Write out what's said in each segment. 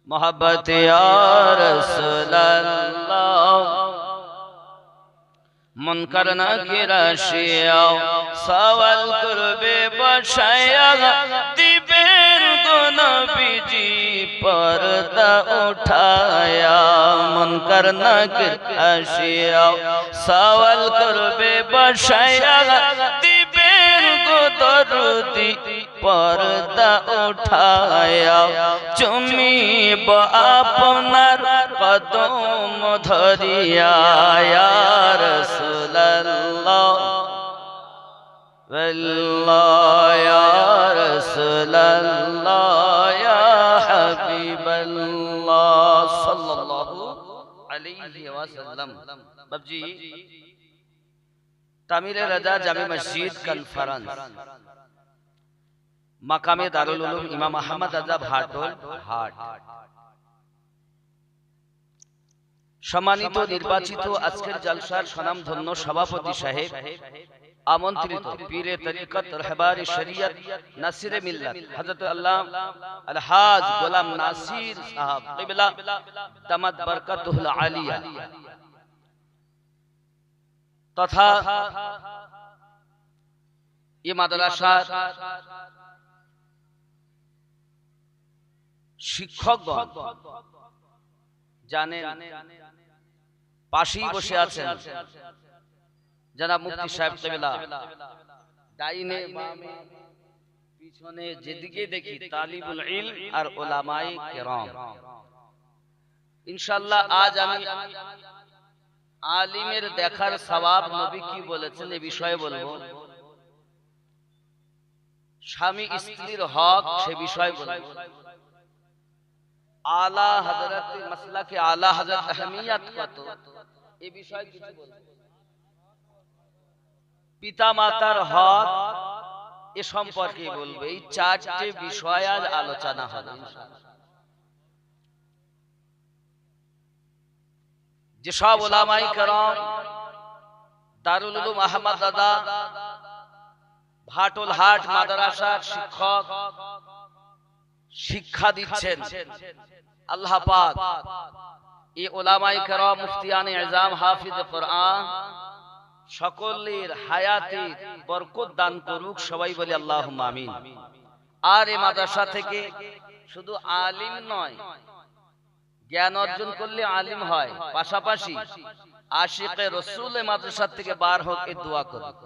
मोहब्बत या रसूल अल्लाह मुनकर नकीर आशिया सवाल करबे बशाया दिबेर गो नबीजी पर्दा उठाया मुनकर नकीर आशिया सवाल करबे बशाया दिबेर गो दरुदी पर्दा उठाया चुमिब आपनार कदम धरिया या रसूलल्लाह वल्लाह या रसूलल्लाह या हबीबल्लाह सल्लल्लाहु अलैहि वसल्लम। बाबजी तामीर रजा जामे मस्जिद कॉन्फ्रेंस মাকামে দারুল উলুম ইমাম আহমদ রাজা ভাটল হাট। সম্মানিত নির্বাচিত আজকের জলসার স্বনামধন্য সভাপতি সাহেব, আমন্ত্রিত পীরে তরিকত রহবারে শরিয়ত নাসিরে মিল্লাত হযরত আল্লাহ আলহাজ গোলাম নাসির সাহেব কিবলা দামাত বরকতুল আলিয়া তথা এই মাদ্রাসার শিক্ষকগণ জানেন পাশেই বসে আছেন জনাব মুফতি সাহেব কিবলা, ডাইনে বামে পিছনে যেদিকে দেখি তালিবুল ইলম আর উলামায়ে কেরাম। ইনশাআল্লাহ আজ আমি আলিমের দেখার সওয়াব নবী কি বলেছেন এই বিষয়ে বলবো, স্বামী স্ত্রীর হক সে বিষয়ে বলবো, आला हजरत मसला के आला हजरत अहमियत कत এই বিষয়ে কিছু বলবো, পিতা মাতার হক এ সম্পর্কে বলবো। এই চারটি বিষয় আজ আলোচনা হবে। যে সব উলামায়ে কেরাম দারুল উলুম আহমদ দাদা ভাটল হাট মাদ্রাসার শিক্ষক শিক্ষা দিচ্ছেন, আল্লাহ পাক এই উলামায়ে কেরাম মুফতিয়ানে আযম হাফিজ কোরআন সকলের হায়াতে বরকত দান করুক, সবাই বলি আল্লাহুম্মা আমিন। আর এই মাদ্রাসা থেকে শুধু আলিম নয়, জ্ঞান অর্জন করলে আলিম হয়, পাশাপাশি আশিকে রাসূল এই মাদ্রাসা থেকে বার হোক এই দোয়া করুন।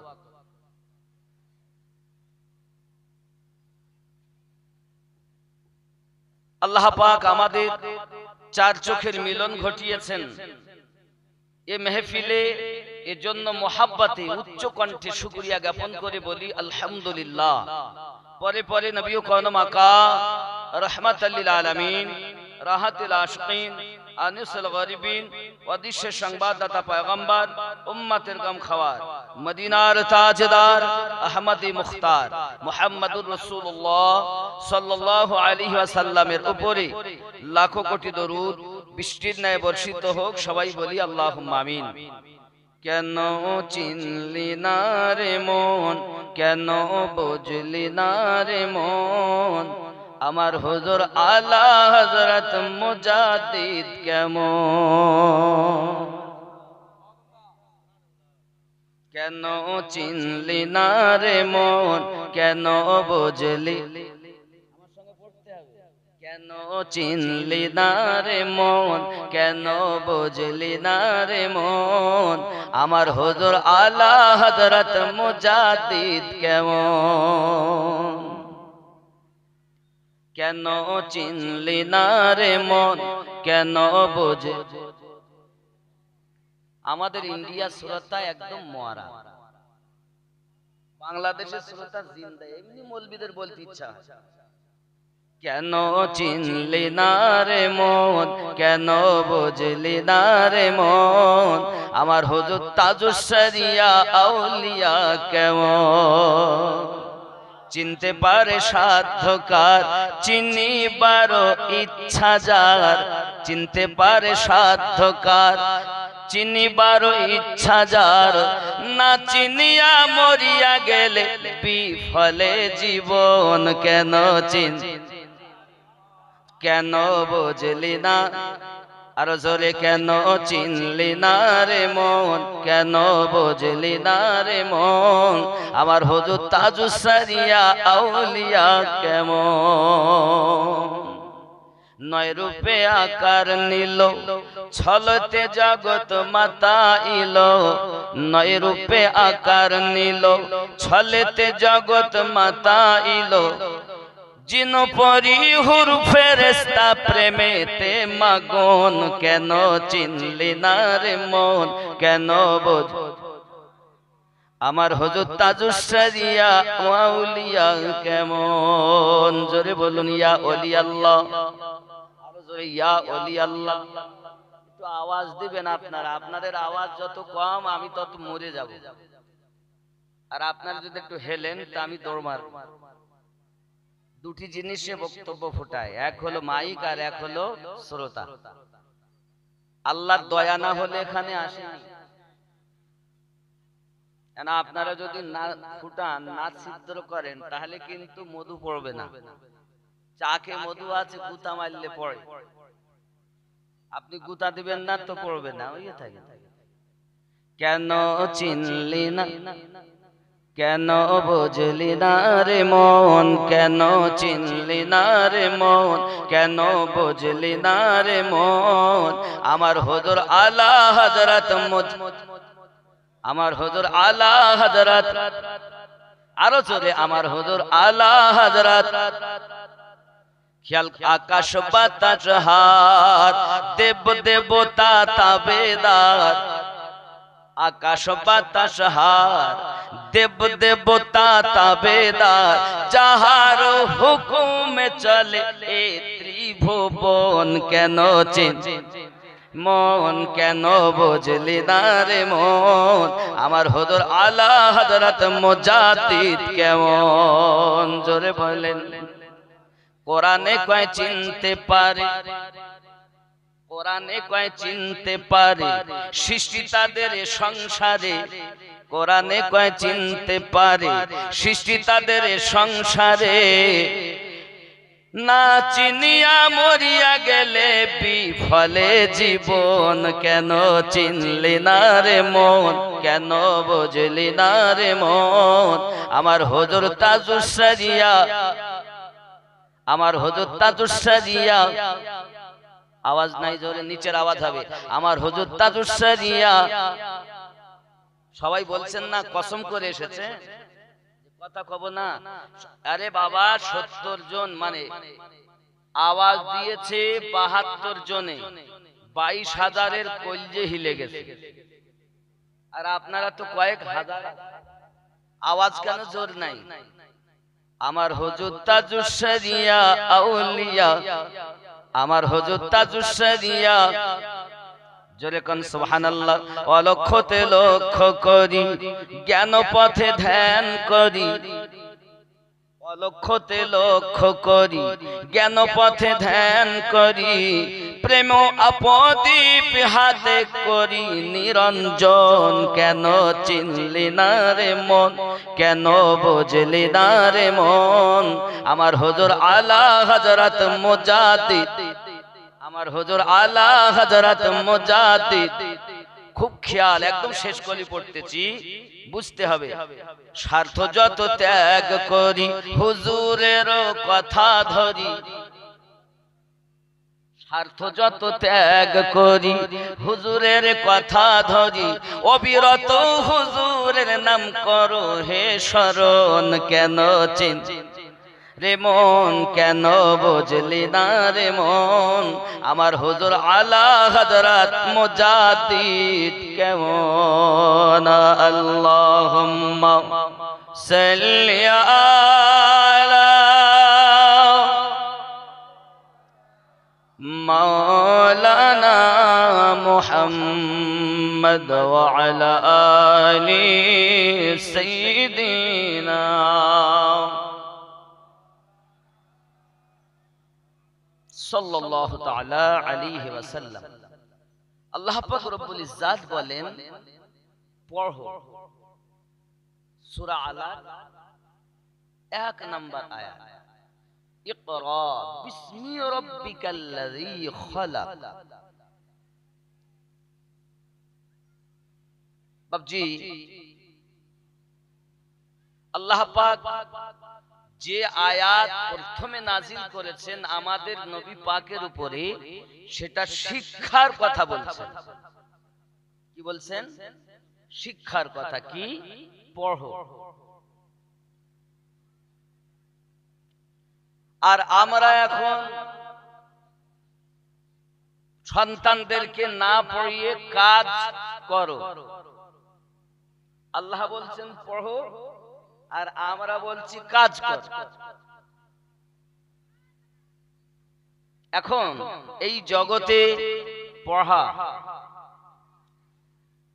আল্লাহ পাক আমাদের চার চোখের মিলন ঘটিয়েছেন এই মেহফিলে, এর জন্য মোহাব্বতে উচ্চ কণ্ঠে শুকরিয়া জ্ঞাপন করে বলি আলহামদুলিল্লাহ। পরে পরে নবী কওম আকা রাহমাতাল লিল আলামিন রাহাতুল আশিকিন আনিসুল গরিবিন ওয়াদিশ সংবাদদাতা পয়গম্বর উম্মতের গম খাওয়ার মদিনার তাজদার আহমদী মুখতার মুহাম্মদুর রাসূলুল্লাহ সাল্লাল্লাহু আলাইহি ওয়াসাল্লামের উপরে লাখো কোটি দরুদ বৃষ্টির ন্যায় বর্ষিত হোক, সবাই বলি আল্লাহুম্মা আমিন। কেন চিনলি না রে মন, কেন বুঝলি না রে মন, আমার হুজুর আলা হযরত মুজাদ্দিদ কেমন, কেন চিনলি না রে মন, কেন বুঝলি, কেন চিনলি না রে মন, কেন বুঝলি না রে মন, আমার হুজুর আলা হযরত মুজাদ্দিদ কেমন, কেন চিনলি না রে মন, কেন বুঝে। আমাদের ইন্ডিয়া শ্রোতা একদম মরা, বাংলাদেশের শ্রোতা জিন্দা, এমনি মৌলবীদের বলতে ইচ্ছা। কেন চিনলি না রে মন, কেন বুঝলি না রে মন, আমার হুজুর তাজুস শরিয়া আউলিয়া কেমন, চিনতে পারে সাধ্যকার চিনিবার ইচ্ছা যার, চিনতে পারে সাধ্যকার চিনিবার ইচ্ছা যার, না চিনিয়া মরিয়া গেলে বিফলে জীবন। কেন কেন বুঝলি না, আরো জোরে, কেন চিনলি না রে মন, কেন বুঝলি না রে মন, আমার হুজুর তাজুস সারিয়া আউলিয়া কেমন। নয় রূপে আকার নিল, ছলতে জগৎ মাতাইল। নয় রূপে আকার নিল, ছলেতে জগৎ মাতাইল। জিন পরি হুর ফেরেশতা প্রেমেতে মাগন। কেন চিনলি না রে মন, কেন বোঝ আমার হুজুর তাজুস সারিয়া আউলিয়া কেমন। জোরে বলুন ইয়া ওলি আল্লাহ, আরো জোরে ইয়া ওলি আল্লাহ। একটু আওয়াজ দিবেন আপনারা, আপনাদের আওয়াজ যত কম আমি তত মরে যাব। আর আপনারা যদি একটু হেলেন তা আমি দৌড় মারব। দুটি জিনিসে বক্তব্য ফোটায়, এক হলো মাইক আর এক হলো শ্রোতা। আল্লাহর দয়া না হলে এখানে আসেনি। আপনারা যদি না ফুটান, না ছিদ্র করেন, তাহলে কিন্তু মধু পড়বে না। চাকে মধু আছে, গুতা মারলে পড়ে। আপনি গুতা দিবেন না তো পড়বে না, ওই থাকে। কেন চিনলি না, কেন বুঝলি না রে মন, কেন চিনলি না রে মন, কেন বুঝলি না রে মন, আমার হুজুর আলা হযরত আমার হুজুর আলা হযরত, আরো জোরে, আমার হুজুর আলা হযরত। খেয়াল, আকাশ বাতাস হাত, দেব দেবতা তাবেদার। আকাশ বাতাস হার, দেব দেবতা তাবেদার। যাহার হুকুমে চলে এ ত্রিভুবন। কেন মন, কেন বুঝলি না রে মন, আমার হুজুর আলা হযরত মুজাদ্দিদ কেমন। জোরে বলেন। কোরআনে কয় চিনতে পারে, কোরআনে কয় চিনতে পারে সৃষ্টি তাদের সংসারে। কোরআনে কয় চিনতে পারে সৃষ্টি তাদের সংসারে। না চিনিয়া মরিয়া গেলে বিফলে জীবন। কেন চিনলি না রে মন, কেন বুঝলি না রে মন, আমার হুজুর তাজুস সারিয়া, আমার হুজুর তাজুস সারিয়া। আওয়াজ নাই, জোরে নিচের আওয়াজ হবে। আমার হুজুর তাজুস সারিয়া। সবাই বলছেন না কসম করে এসেছে, কথা কব না। আরে বাবা, ৭০ জন মানে আওয়াজ দিয়েছে ৭২ জনে, ২২,০০০-এর কলজে হিলে গেছে। আর আপনারা তো কয়েক হাজার, আওয়াজ কেন জোর নাই? আমার হুজুর তাজুস সারিয়া আউলিয়া, আমার হুজুর তাজুস সারিয়া। জোরে কোন সুবহানাল্লাহ। অলক্ষতে লক্ষ্য করি, জ্ঞান পথে ধ্যান করি। অলক্ষতে লক্ষ্য করি, জ্ঞান পথে ধ্যান করি। প্রেম আপদীপ হাতে করি নিরঞ্জন। কেন চিনলি না রে মন, কেন বুঝলি না রে মন, আমার হুজুর আলা হযরত মুজাদ্দিদ, আমার হুজুর আলা হযরত মুজাদ্দিদ। খুব খেয়াল, একদম শেষ কলি পড়তেছি, বুঝতে হবে। স্বার্থ যত ত্যাগ করি, হুজুরের কথা ধরি। স্বার্থ যত ত্যাগ করি, হুজুরের কথা ধরি। অবিরত হুজুরের নাম করো হে স্মরণ। কেন রে মন, কেন বুঝলি না রে মন, আমার হুজুর আলা হযরত মুজাদ্দিদ কেমন। আল্লাহুম্মা সাল্লি আলা মাওলানা মুহাম্মদ ওয়া আলা আলি সাইয়্যিদিনা সাল্লাল্লাহু তাআলা আলাইহি ওয়াসাল্লাম। আল্লাহ পাক রব্বুল ইজ্জাত বলেন পড়ো সূরা আলার 1 নম্বর আয়াত, ইকরা বিসমি রাব্বিকাল্লাযী খালাক। বাবজি, আল্লাহ পাক যে আয়াত প্রথমে নাজিল করেছেন আমাদের নবী পাকের উপরে, সেটা শিক্ষার কথা বলছেন। কি বলছেন? শিক্ষার কথা। কি? পড়ো। আর আমরা এখন সন্তানদেরকে না পড়িয়ে কাজ করো। আল্লাহ বলছেন পড়ো, আর আমরা বলছি কাজ করো। এখন এই জগতে পড়া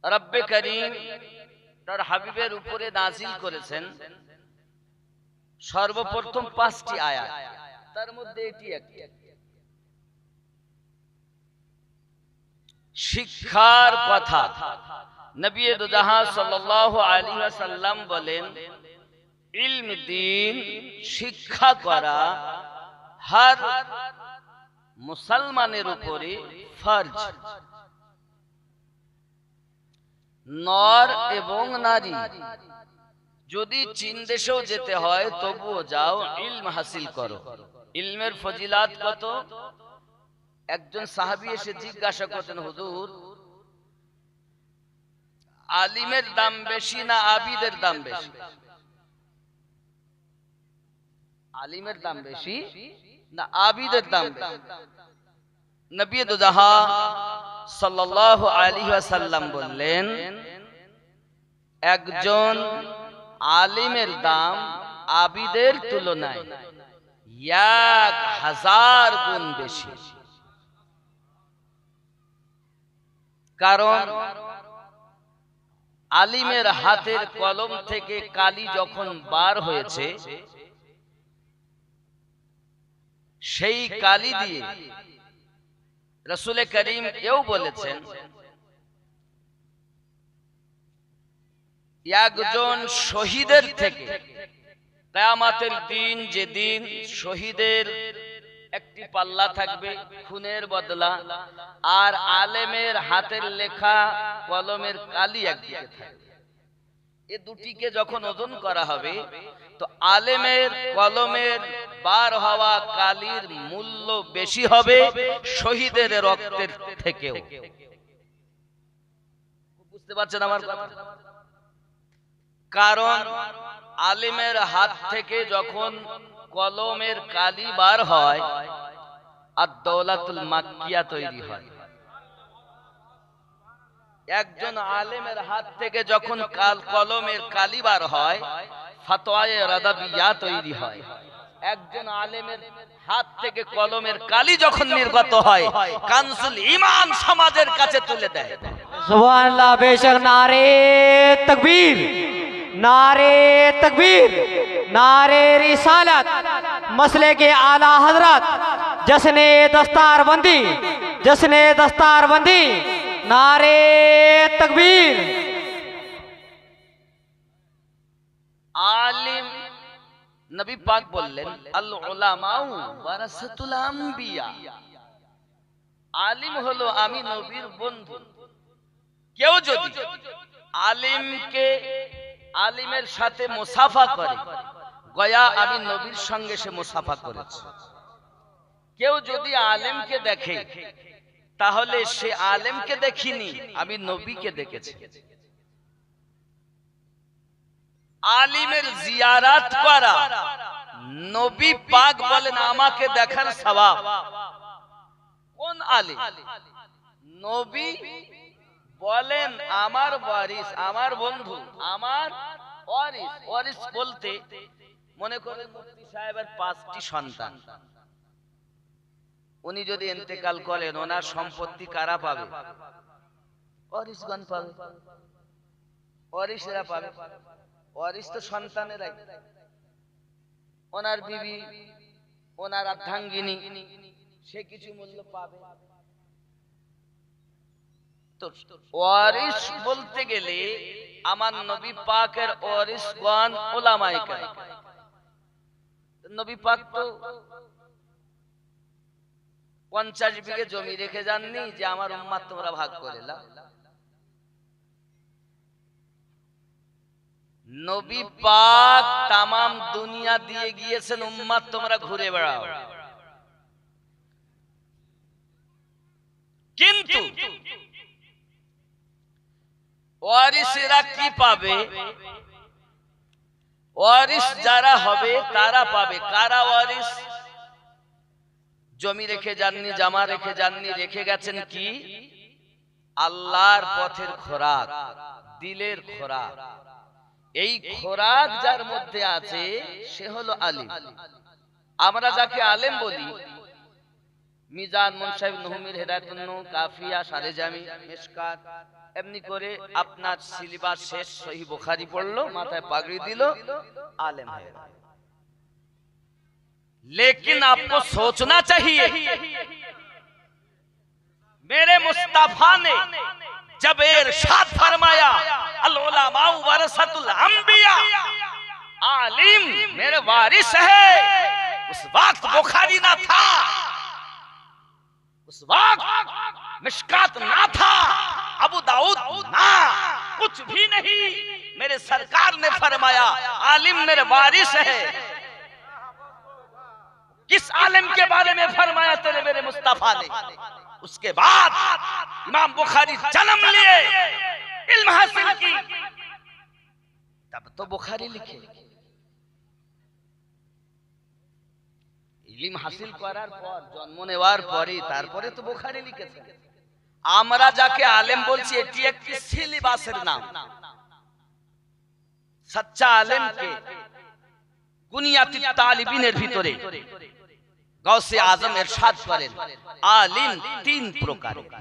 রব্বে করিম তার হাবিবের উপরে নাজিল করেছেন সর্বপ্রথম 5টি আয়াত, তার মধ্যে এটি একটি। শিক্ষার কথা। নবী দো জাহান সাল্লাল্লাহু আলাইহি ওয়াসাল্লাম বলেন, ইলম দ্বীন শিক্ষা করা হর মুসলমানের উপরে ফরজ। নর এবং নারী, যদি চীন দেশেও যেতে হয় তবুও যাও, ইলম হাসিল করো। ইলমের ফজিলাত কত! একজন সাহাবী এসে জিজ্ঞাসা করতেন, হুজুর, আলিমের দাম বেশি না আবিদের দাম বেশি? আলিমের দাম বেশি না আবিদের দাম বেশি? নবী দো জাহান সাল্লাল্লাহু আলাইহি ওয়াসাল্লাম বললেন, একজন আলিমের দাম আবিদের তুলনায় 1000 গুণ বেশি। কারণ আলিমের হাতের কলম থেকে কালি যখন বার হয়েছে, সেই কালি দিয়ে রাসূল করিম এও বলেছেন, একজন শহীদের থেকে কিয়ামতের দিন, যেদিন শহীদের একটি পাল্লা থাকবে খুনের বদলা, আর আলেমের হাতের লেখা কলমের কালি একদিকে থাকবে, এ দুটিকে যখন ওজন করা হবে, তো আলেমের কলমের বার হওয়া কালির মূল্য বেশি হবে শহীদের রক্তের থেকেও। বুঝতে পারছেন আমার কথা? কারণ আলিমের হাত থেকে যখন কলমের কালি বার হয়, আর দৌলাতুল মাক্কিয়া তৈরি হয়। একজন আলেমের হাত থেকে যখন কলমের কালি বার হয়, ফতোয়ায়ে রাদাবিয়া তৈরি হয়। একজন আলেমের হাত থেকে কলমের কালি যখন নির্গত হয়, কানজুল ঈমান সমাজের কাছে তুলে দেয়। সুবহানাল্লাহ। বেশক নারে তাকবীর, नारे तकबीर, नारे रिसालत, मसले के आला हजरत, जश्ने दस्तारबंदी, जश्ने दस्तारबंदी, नारे तकबीर। आलिम नबी पाक बोलें, अल उलामाउ वारासातुल अंबिया। आलिम हलो आमी नबीर बंधु। केउ जोदि आलिम के আলিমের সাথে মুসাফা করে, গয়া আমি নবীর সঙ্গে সে মুসাফা করেছে। কেউ যদি আলেমকে দেখে, তাহলে সে আলেমকে দেখিনি, আমি নবীকে দেখেছি। আলিমের জিয়ারাত করা, নবী পাক বলেন আমাকে দেখার সওয়াব। কোন আলিম? নবী বলেন আমার ওয়ারিস, আমার বন্ধু, আমার ওয়ারিস। ওয়ারিস বলতে মনে করেন মুফতি সাহেবের 5টি সন্তান, উনি যদি ইন্তেকাল করেন, ওনার সম্পত্তি কারা পাবে? ওয়ারিসগণ পাবে, ওয়ারিসরা পাবে। ওয়ারিস তো সন্তানেরাই। ওনার বিবি, ওনার অর্ধাঙ্গিনী, সে কিছু মূল্য পাবে। তো ওয়ারিস বলতে গেলে আমার নবী পাকের ওয়ারিসগণ উলামায়ে কেরাম। নবী পাক তো 50 বিঘে জমি রেখে যাননি যে আমার উম্মত তোমরা ভাগ করে নাও। নবী পাক তামাম দুনিয়া দিয়ে গিয়েছেন উম্মত তোমরা ঘুরে বেড়াও। কিন্তু ওয়ারিসেরা কি পাবে? ওয়ারিস যারা হবে তারা পাবে। কারা ওয়ারিস? জমি রেখে যাননি, জামা রেখে যাননি, রেখে গেছেন কি? আল্লাহর পথের খোরাক, দিলের খোরাক। এই খোরাক যার মধ্যে আছে সে হলো আলিম। আমরা যাকে আলেম বলি, মিজান, মুনসাফ, নুহমির, হেদায়েতুন নূর, কাফিয়া, সারে জামি, মিশকাত, এমনি করে আপনার সিলেবাস শেষ, সহিহ বুখারী পড়লো, মাথায় পাগড়ি দিল, आलिम है। लेकिन आपको सोचना चाहिए, मेरे मुस्तफा ने जब इरशाद फरमाया अल उलमा वरसतुल अंबिया, आलिम मेरे वारिस है, उस वक्त बुखारी ना था, उस वक्त मिशकात ना था, अबू दाऊद ना, कुछ भी नहीं। मेरे सरकार ने फरमाया आलिम मेरे वारिस है। किस आलिम के बारे में फरमाया तेरे मेरे मुस्तफा ने? उसके बाद इमाम बुखारी जन्म लिए, इल्म हासिल की, तब तो बुखारी लिखे। इल्म हासिल करार पर, जन्म नेওয়ার পরে তারপরে তো বুখারী লিখেছেন। আমরা যাকে আলেম বলছি এটি একটি সিলেবাসের নাম। सच्चा आलिम के गुनियाती तालिबिনের ভিতরে গৌসে আজম ইরশাদ করেন আলিম তিন প্রকারের।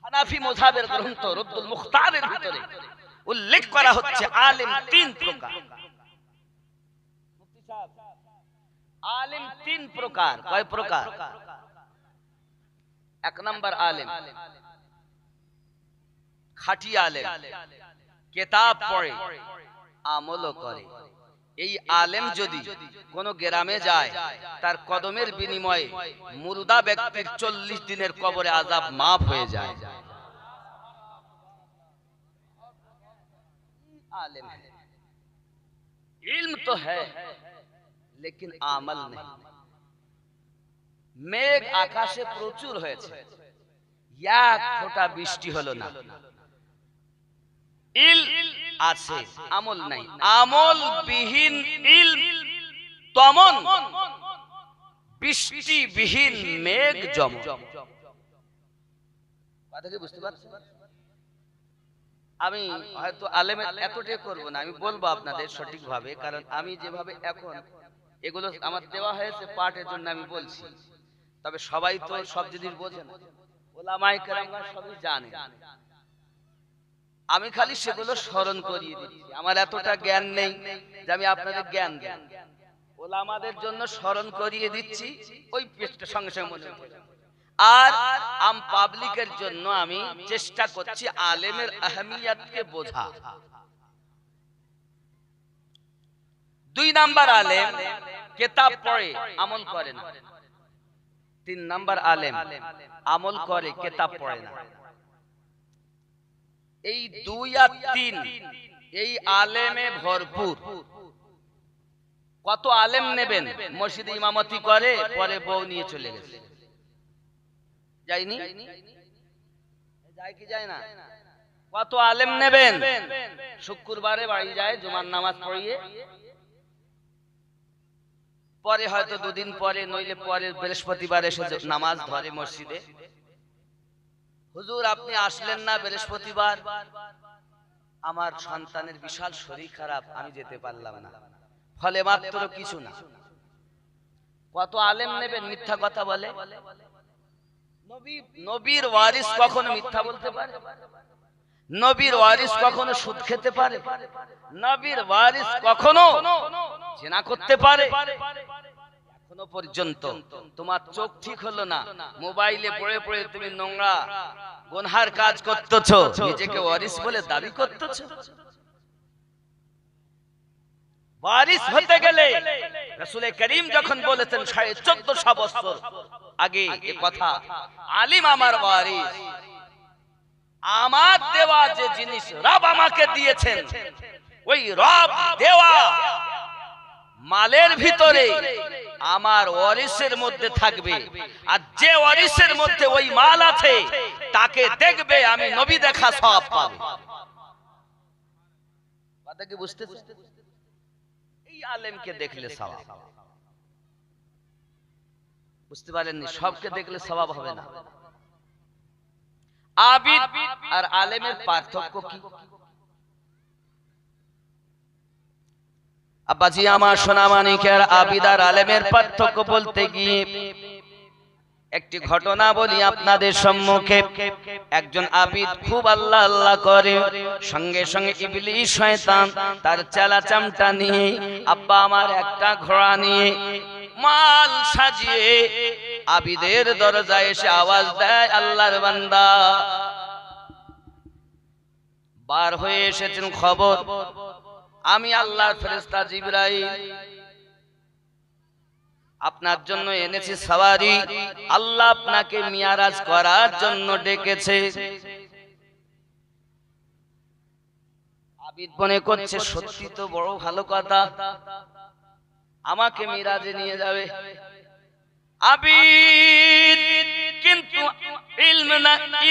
হানাফি মাযহাবের গ্রন্থ রদ্দুল মুখতারের ভিতরে উল্লেখ করা হচ্ছে আলিম তিন প্রকার। মুফতি সাহেব, আলিম তিন প্রকার। কয় প্রকার? এক নাম্বার আলিম খাঁটি আলিম, কিতাব পড়ে আমলও করে। এই আলেম যদি কোন গ্রামে যায়, তার কদমের বিনিময়ে মুর্দা ব্যক্তির 40 দিনের কবরে আযাব মাফ হয়ে যায়। आलिम है, इल्म तो है लेकिन আমল नहीं। মেঘ আকাশে প্রচুর হয়েছে, এক ফোঁটা বৃষ্টি হলো না। ইলম আছে, আমল নাই। আমল বিহীন ইলম তমন, বৃষ্টি বিহীন মেঘ যেমন। কথা কি বুঝতে পারছেন? আমি হয়তো আলেমের এতটাই করব না, আমি বলবো আপনাদের সঠিকভাবে, কারণ আমি যেভাবে এখন এগুলো আমার দেওয়া হয়েছে পাঠের জন্য আমি বলছি। তবে সবাই তো সব জিনিস বোঝে না, উলামায়ে কেরামরা সবই জানে। আমি খালি সেগুলো স্মরণ করিয়ে দিচ্ছি। আমার এতটা জ্ঞান নেই যে আমি আপনাদের জ্ঞান দেব। উলামাদের জন্য স্মরণ করিয়ে দিচ্ছি, ওই পেজটা সঙ্গে সঙ্গে মনে রাখবেন। আর আম পাবলিকের জন্য আমি চেষ্টা করছি আলেমের আহমিয়তকে বোঝা। 2 নাম্বার আলেম কিতাব পড়ে আমল করে না। 3 নাম্বার আলেম আমল করে কিতাব পড়ে না। এই 2 আর 3 এই আলেমে ভরপুর। কত আলেম নেবেন? মসজিদে ইমামতি করে, পরে বউ নিয়ে চলে গেছে, যায়নি? যায় কি যায় না? কত আলেম নেবেন? শুক্রবারে বাড়ি যায়, জুমার নামাজ পড়িয়ে, পরে হয়তো 2 দিন পরে নইলে পরে বৃহস্পতিবারে এসে নামাজ ধরে মসজিদে। হুজুর আপনি আসলেন না বৃহস্পতিবার, আমার সন্তানের বিশাল শরীর খারাপ, আমি যেতে পারলাম না। ফলে মাত্র কিছু না। কত আলেম নেবেন? মিথ্যা কথা বলে। নবীর ওয়ারিস কখনো মিথ্যা বলতে পারে? নবীর ওয়ারিস কখনো সুদ খেতে পারে? নবীর ওয়ারিস কখনো জিনা করতে পারে? এখনো পর্যন্ত তোমার চোখ ঠিক হলো না, মোবাইলে পড়ে পড়ে তুমি নোংরা গুনহার কাজ করতেছো, নিজেকে ওয়ারিস বলে দাবি করতেছো। ওয়ারিস হতে গেলে রাসূল করিম যখন বলেছেন 1450 বছর আগে এ কথা, আলিম আমার ওয়ারিস, আমার দেওয়া যে জিনিস রব আমাকে দিয়েছেন, ওই রব দেওয়া মালের ভিতরে আমার ওয়ারিসের মধ্যে থাকবে, আর যে ওয়ারিসের মধ্যে ওই মাল আছে তাকে দেখবে আমি নবী দেখা সওয়াব পাবো। কথা কি বুঝতেছেন? এই আলেমকে দেখলে সওয়াব, বুঝতে পারেননি? সবকে দেখলে সওয়াব হবে না। আবিদ আর আলেমের পার্থক্য কি? আব্বাজি আমার সোনা মানিকের, আবিদ আর আলেমের পার্থক্য বলতে গিয়ে একটি ঘটনা বলি আপনাদের সম্মুখে। একজন আবিদ খুব আল্লাহ আল্লাহ করে, সঙ্গে সঙ্গে ইবলিস শয়তান তার চেলা চামটা নিয়ে, আব্বা আমার একটা ঘোড়া নিয়ে মাল সাজিয়ে আবিদের দরজায় এসে আওয়াজ দেয়, আল্লাহর বান্দা বার হয়ে এসেছেন, খবর আমি আল্লাহর ফেরেশতা জিবরাইল আপনার জন্য এনেছি সওয়ারি, আল্লাহ আপনাকে মিয়ারাজ করার জন্য ডেকেছে। আবিদ মনে করছে সত্যি তো বড় ভালো কথা, আমাকে মিরাজে নিয়ে যাবে। আবিদ কিন্তু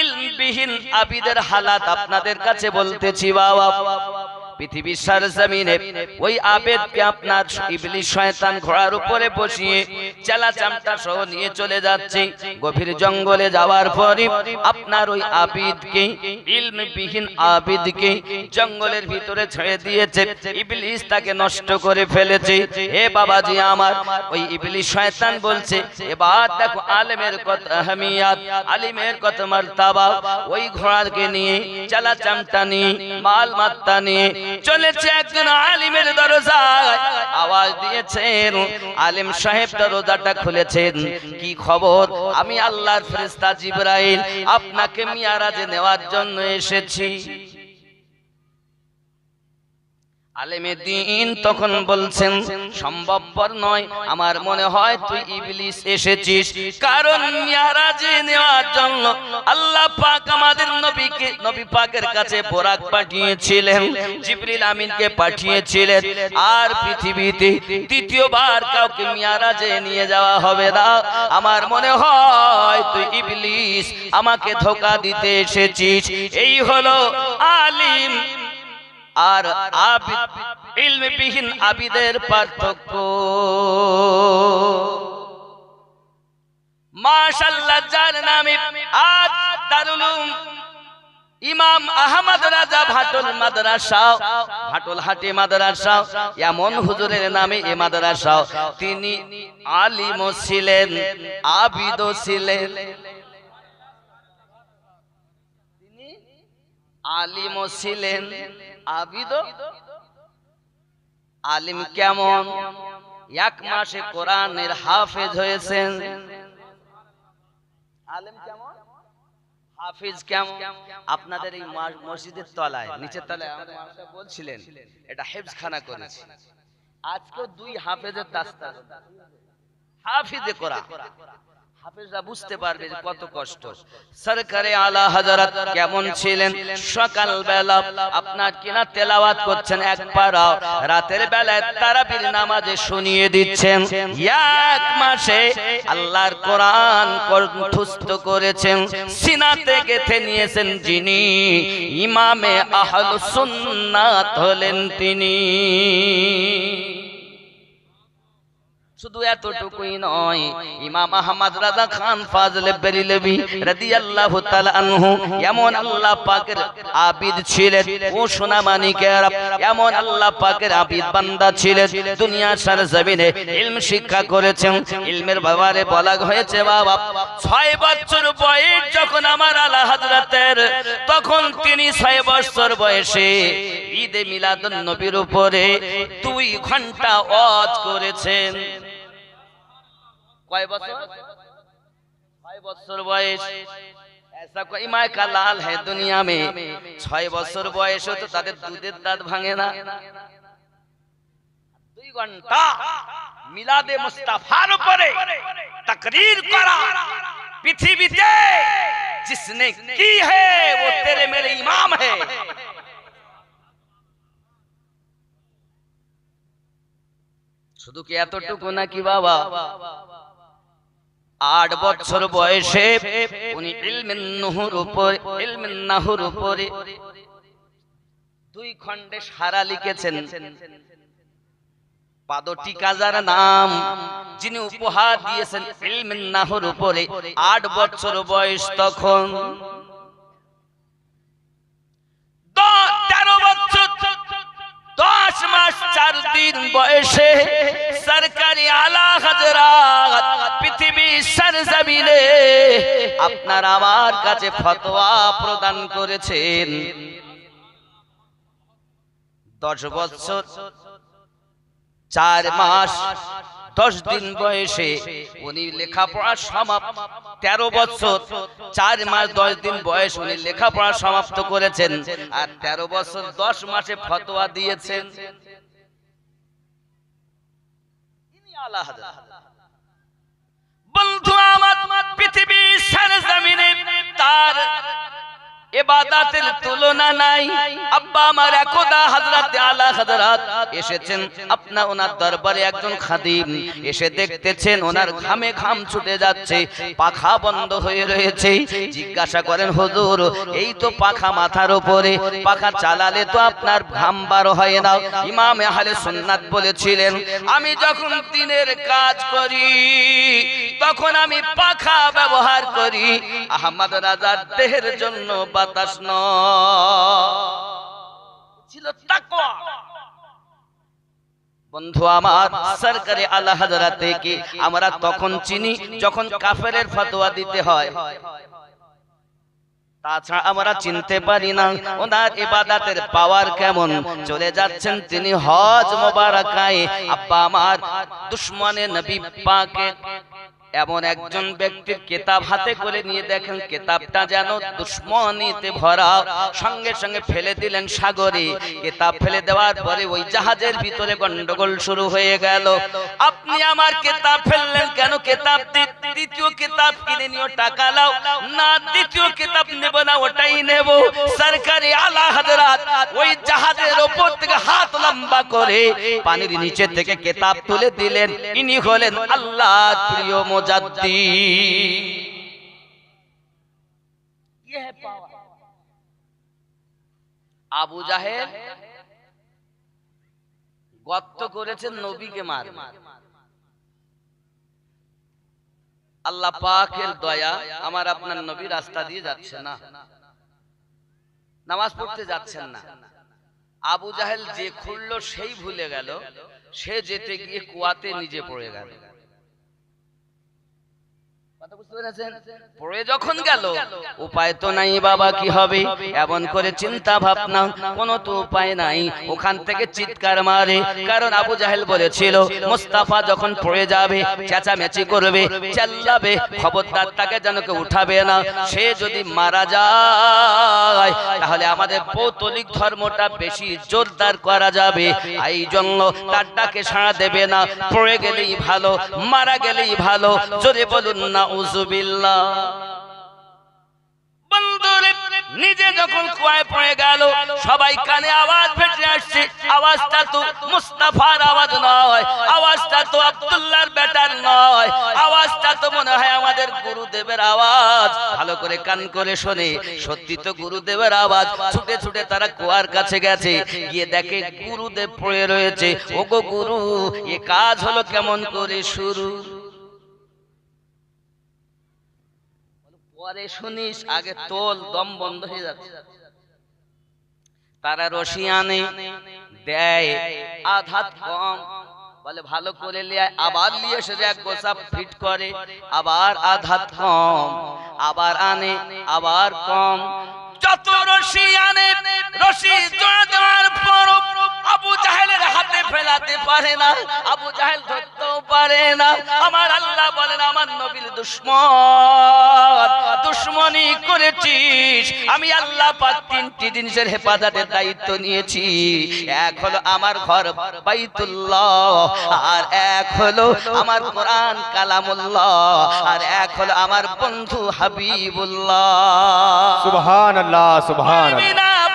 ইলমবিহীন আবিদের হালাত আপনাদের কাছে বলতেছি বাবা। পৃথিবীর সরজমিনে ওই আবেদকে আপনার ইবলিস শয়তান ঘোড়ার উপরে বসিয়ে চেলা চামটা সহ নিয়ে চলে যাচ্ছে। গভীর জঙ্গলে যাওয়ার পরে আপনার ওই আবিদকে, ইলমবিহীন আবিদকে জঙ্গলের ভিতরে ছেড়ে দিয়েছে, ইবলিস তাকে নষ্ট করে ফেলেছে। হে বাবাজি আমার, ওই ইবলিস শয়তান বলছে এবার দেখো আলেমের কত আহমিয়াত, আলিমের কত মারতাবা। ওই ঘোড়াকে নিয়ে চেলা চামটা নিয়ে মাল মাত্তা নিয়ে চলেছে একজন আলিমের দরজায়, আওয়াজ দিয়েছেন, আলিম সাহেব দরজাটা খুলেছেন, কি খবর? আমি আল্লাহর ফেরেশতা জিবরাইল আপনাকে মিয়ারাজে নেওয়ার জন্য এসেছি। আলেমে দ্বীন তখন বলছেন সম্ভবপর নয়, আমার মনে হয় তুই ইবলিস এসেছিস, কারণ মিয়ারাজে নেওয়ার জন্য আল্লাহ পাক আমাদের নবীকে, নবী পাকের কাছে বোরাক পাঠিয়েছিলেন, জিবরিল আমিনকে পাঠিয়েছিলেন, আর পৃথিবীতে দ্বিতীয়বার কাউকে মিয়ারাজে নিয়ে যাওয়া হবে না। আমার মনে হয় তুই ইবলিস, আমাকে ধোঁকা দিতে এসেছিস। এই হলো আলিম আর আবিদ, ইলমবিহীন আবিদের পার্থক্য। মাশাআল্লাহ, যার নামে আজ দারুল উলুম ইমাম আহমদ রাজা ভাটুল মাদ্রাসা, ভাটুলহাটি মাদ্রাসা, এমন হুজুরের নামে এই মাদ্রাসা। তিনি আলিমও ছিলেন, আবিদও ছিলেন। তিনি আলিমও ছিলেন, আবিদ। আলিম কেমন? এক মাসে কোরআনের হাফেজ হয়েছেন। আলিম কেমন? হাফেজ কেমন? আপনাদের এই মসজিদের তলায়, নিচের তলায় আমাদের বলছিলেন এটা হেফজখানা করেছে। আজকে 2 হাফেজের দাস্তার, হাফিজে কোরআন। হাফেজরা বুঝতে পারবে যে কত কষ্ট। সরকারে আলা হযরত কেমন ছিলেন? সকাল বেলা আপনার কিনা তেলাওয়াত করছেন এক পারা, রাতের বেলায় তারাবির নামাজে শুনিয়ে দিচ্ছেন। এক মাসে আল্লাহর কোরআন কণ্ঠস্থ করেছেন, সিনাতে গেঁথে নিয়েছেন যিনি, ইমামে আহলুস সুন্নাত হলেন তিনি। শুধু এতটুকুই নয়, ইমাম আহমদ রাজা খান ফাজলে বেরেলভী রাদিয়াল্লাহু তাআলা আনহু এমন আল্লাহ পাকের আবিদ ছিলেন। ও সোনা মানিকেরা, এমন আল্লাহ পাকের আবিদ বান্দা ছিলেন, দুনিয়ার সরজমিনে ইলম শিক্ষা করেছেন। ইলমের ব্যাপারে বলা হয়েছে বাবা 6 বছর বয়স যখন আমার আলা হযরতের, তখন তিনি 6 বছর বয়সে ঈদে মিলাদুন নবীর উপরে 2 ঘন্টা ওয়াজ করেছেন। কয় বছর? 6 বছর বয়স। ऐसा कोई माय का लाल है दुनिया में 6 বছর বয়সে তো তাদের দুধের দাঁত ভাঙে না। 2 ঘন্টা মিলাদে মুস্তাফার উপরে तकरीर करा पृथ्वीতে जिसने की है वो तेरे मेरे इमाम है। শুধু কি এতটুকু নাকি বাবা? 8 বছর বয়সে উনি ইলমিন নাহুর উপরে 2 খণ্ডে সারা লিখেছেন। পাদটিকা যার নাম, যিনি উপহার দিয়েছেন ইলমিন নাহুর উপরে, 8 বছর বয়স তখন। 13 বছর 10 মাস 4 দিন বয়সে সরকারি আলা হযরত পৃথিবী সরজমিনে আপনার আমার কাছে ফতোয়া প্রদান করেছেন। 10 বছর 4 মাস 10 দিন বয়সে উনি লেখাপড়া সমাপ্ত। 13 বছর 4 মাস 10 দিন বয়স উনি লেখাপড়া সমাপ্ত করেছেন, আর 13 বছর 10 মাসে ফতোয়া দিয়েছেন। ইনি আলা হযরত। বন্ধু আমার, পৃথিবীর সরজমিনে তার ইবাদতের তুলনা নাই। আব্বা আমার একদা হযরত আলা হযরত এসেছেন আপনা ওনার দরবারে, একজন খাদিম এসে দেখতেছেন ওনার ঘামে ঘাম ছুটে যাচ্ছে, পাখা বন্ধ হয়ে রয়েছে। জিজ্ঞাসা করেন, হুজুর এই তো পাখা মাথার উপরে, পাখা চালালে তো আপনার ঘাম বার হয় না। ইমাম আহলে সুন্নাত বলেছিলেন, আমি যখন দিনের কাজ করি তখন আমি পাখা ব্যবহার করি, আহমদ রাজার দেহের জন্য বাতাস ছিল তাকওয়া। বন্ধু আমার, সরকারে আলা হযরতকে আমরা তখন চিনি যখন কাফেরের ফতোয়া দিতে হয়, তাছাড়া আমরা চিনতে পারি না ওনার ইবাদতের পাওয়ার কেমন। চলে যাচ্ছেন তিনি হজ মোবারকায়। আব্বা আমার, দুশমনে নবী পাকে এমন একজন ব্যক্তির কিতাব হাতে করে নিয়ে দেখেন কিতাবটা যেন দুশমনীতে ভরা, সঙ্গে সঙ্গে ফেলে দিলেন সাগরে। কিতাব ফেলে দেওয়ার পরে ওই জাহাজের ভিতরে গন্ডগোল শুরু হয়ে গেল। আপনি আমার কিতাব ফেললেন কেন? কিতাব দ্বিতীয় কিতাব কিনে নিও, টাকা লাও। না, দ্বিতীয় কিতাব নেব না, ওটাই নেব। সরকারি আলা হযরত ওই জাহাজের উপর থেকে হাত লম্বা করে পানির নিচে থেকে কিতাব তুলে দিলেন। ইনি হলেন আল্লাহর প্রিয় আবু জাহেল গর্ত করেছেন নবীকে মার। আল্লাহ পাকের দয়া, আমার আপনার নবী রাস্তা দিয়ে যাচ্ছে না, নামাজ পড়তে যাচ্ছেন না। আবু জাহেল যে খুললো সেই ভুলে গেল, সে যেতে গিয়ে কুয়াতে নিজে পড়ে গেল। পড়ে যখন গেল, উপায় তো নাই বাবা, কি হবে? এমন করে চিন্তা ভাবনা, কোনো তো উপায় নাই। ওখান থেকে চিৎকার মারে, কারণ আবু জাহেল বলেছিল মুস্তাফা যখন পড়ে যাবে চেঁচামেচি করবে, চেল্লাবে, খবরদার তাকে যেন কেউ উঠাবে না। সে যদি মারা যায় তাহলে আমাদের পৌতলিক ধর্মটা বেশি জোরদার করা যাবে। এই জন্য তার ডাকে সাড়া দেবে না। পড়ে গেলেই ভালো, মারা গেলেই ভালো। জোরে বলুন না উযুবিল্লাহ। বন্ধুরে, নিজে যখন কুয়ায় পড়ে গেল, সবাই কানে আওয়াজ ভেসে আসছে। আওয়াজটা তো মুস্তাফার আওয়াজ নয়, আওয়াজটা তো আব্দুল্লাহর বেটার নয়, আওয়াজটা তো মনে হয় আমাদের গুরুদেবের আওয়াজ। ভালো করে কান করে শোনে, সত্যি তো গুরুদেবের আওয়াজ। ছুটে ছুটে তারা কুয়ার কাছে গেছে, গিয়ে দেখে গুরুদেব পড়ে রয়েছে। ওগো গুরু, এ কাজ হলো কেমন করে শুরু? পরে শুনিস, আগে তোল, দম বন্ধ হয়ে যাচ্ছে। তারা রশি আনে, দেয় আধা কম, বলে ভালো করে লিয়ে, আবার নিয়ে এসে এক গোছা ফিট করে, আবার আধা কম, আবার আনে, আবার কম। যত রশি আনে, রশি জোড়া দেওয়ার পর আবু জাহেলের হাতে ফেলাতে পারে না, আবু জাহেল ধরতেও পারে না। আমার আল্লাহ বলেন আমার নবীর দুশমন দুশমনি করেছিস, আমি আল্লাহ পাক তিনটি জিনিসের হেফাজতের দায়িত্ব নিয়েছি। এক হলো আমার ঘর বাইতুল্লাহ, আর এক হলো আমার কোরআন কালামুল্লাহ, আর এক হলো আমার বন্ধু হাবিবুল্লাহ। সুবহানাল্লাহ, সুবহানাল্লাহ।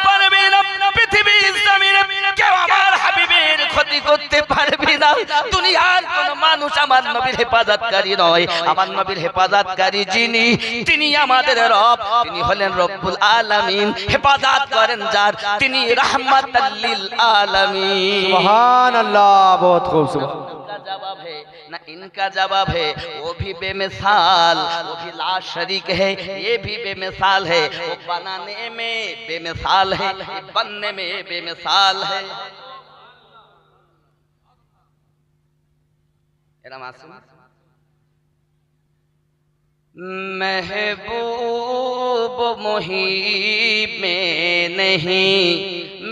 পারবি না পৃথিবীর জমিনে কেউ আমার হাবিবের ক্ষতি করতে পারবি না। দুনিয়ার কোন মানুষ আমার নবীর হেফাজতকারী নয়। আমার নবীর হেফাজতকারী যিনি, তিনি আমাদের রব, তিনি হলেন রব্বুল আলামিন। হেফাজত করেন যার, তিনি রাহমাতাল লিল আলামিন। সুবহানাল্লাহ, বহুত খুব। সুবহান जवाब है ना इनका जवाब है, वो भी बेमिसाल, वो भी ला शरीक है, ये भी बेमिसाल है। वो बनाने में बेमिसाल है, ये बनने में बेमिसाल है। एरा मासूम महबूब मुहीब में नहीं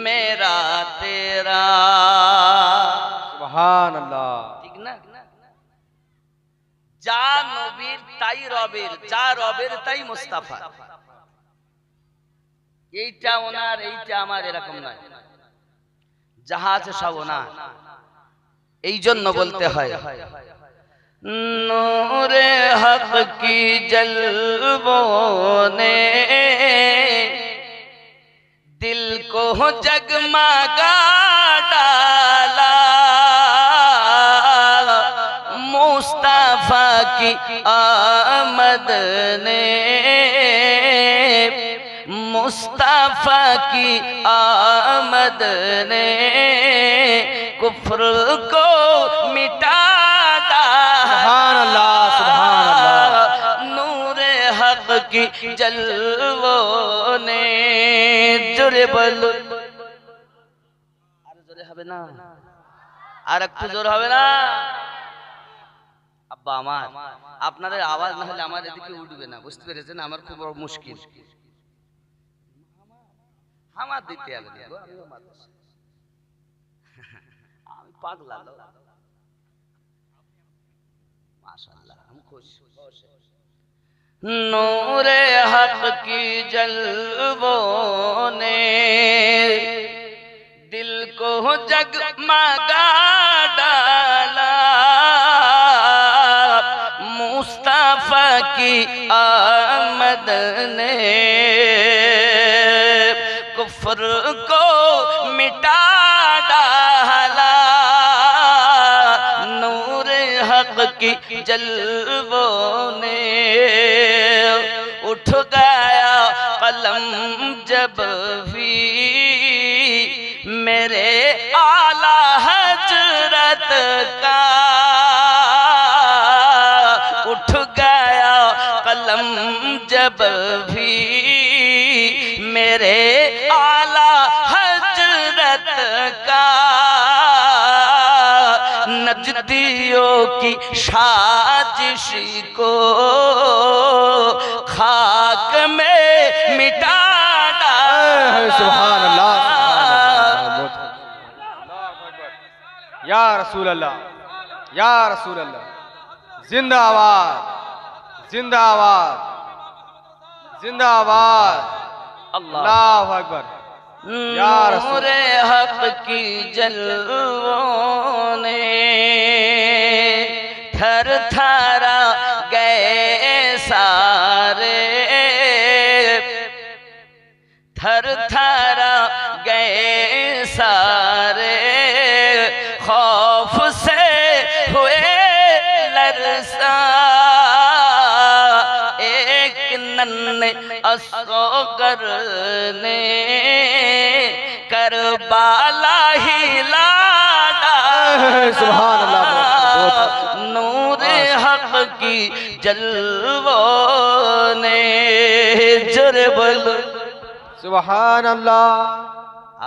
मेरा तेरा। সুবহানাল্লাহ। ঠিক না? যা নবীর তাই রবের, যা রবের তাই মুস্তাফা। এইটা ওনার, এইটা আমার, এরকম নয়। যাহা আছে সব ওনার। এই জন্য বলতে হয় নূরে হক কি জলবों ने दिल को जगमगा डाला, मुस्तफा की आमद ने मुस्तफा की आमद ने कुफ्र को मिटा सुबहानल्लाह, सुबहानल्लाह। नूरे हक की जलवों ने। জোরে বলো, আর জোরে হবে না, আর একটু জোর হবে না। আব্বা আমার, আপনাদের আওয়াজ না হলে আমার এদিকে উঠবে না, বুঝতে পেরেছেন? আমার খুব বড় মুশকিল। আমার দিতে হবে না, আমি পাগলা লোক। माशाअल्लाह, हम खुश। नूरे हक की जलवों ने दिल को जगमगा डाला, मुस्तफा की आमद ने कुफ्र को मिटा डाला, नूरे हक की जलवों ने उठ गया कलम जब भी मेरे आला हजरत का, उठ गया कलम जब भी मेरे आला हजरत का, नजदियों की साजिश को खाक में मिटा डाला। सुबहानल्लाह, या रसूल अल्लाह, या रसूल अल्लाह। जिंदाबाद, जिंदाबाद, जिंदाबाद। अल्लाहु अकबर। नूरे हक की जलवों ने थर थरा गए सारे, थर थरा गए सारे, खौफ से हुए लरसा, एक नन्हे असगर ने करबाला हिला डाला। सुभान अल्लाह। नूरे हक की जलवों ने। जोरे बोलो सुभान अल्लाह।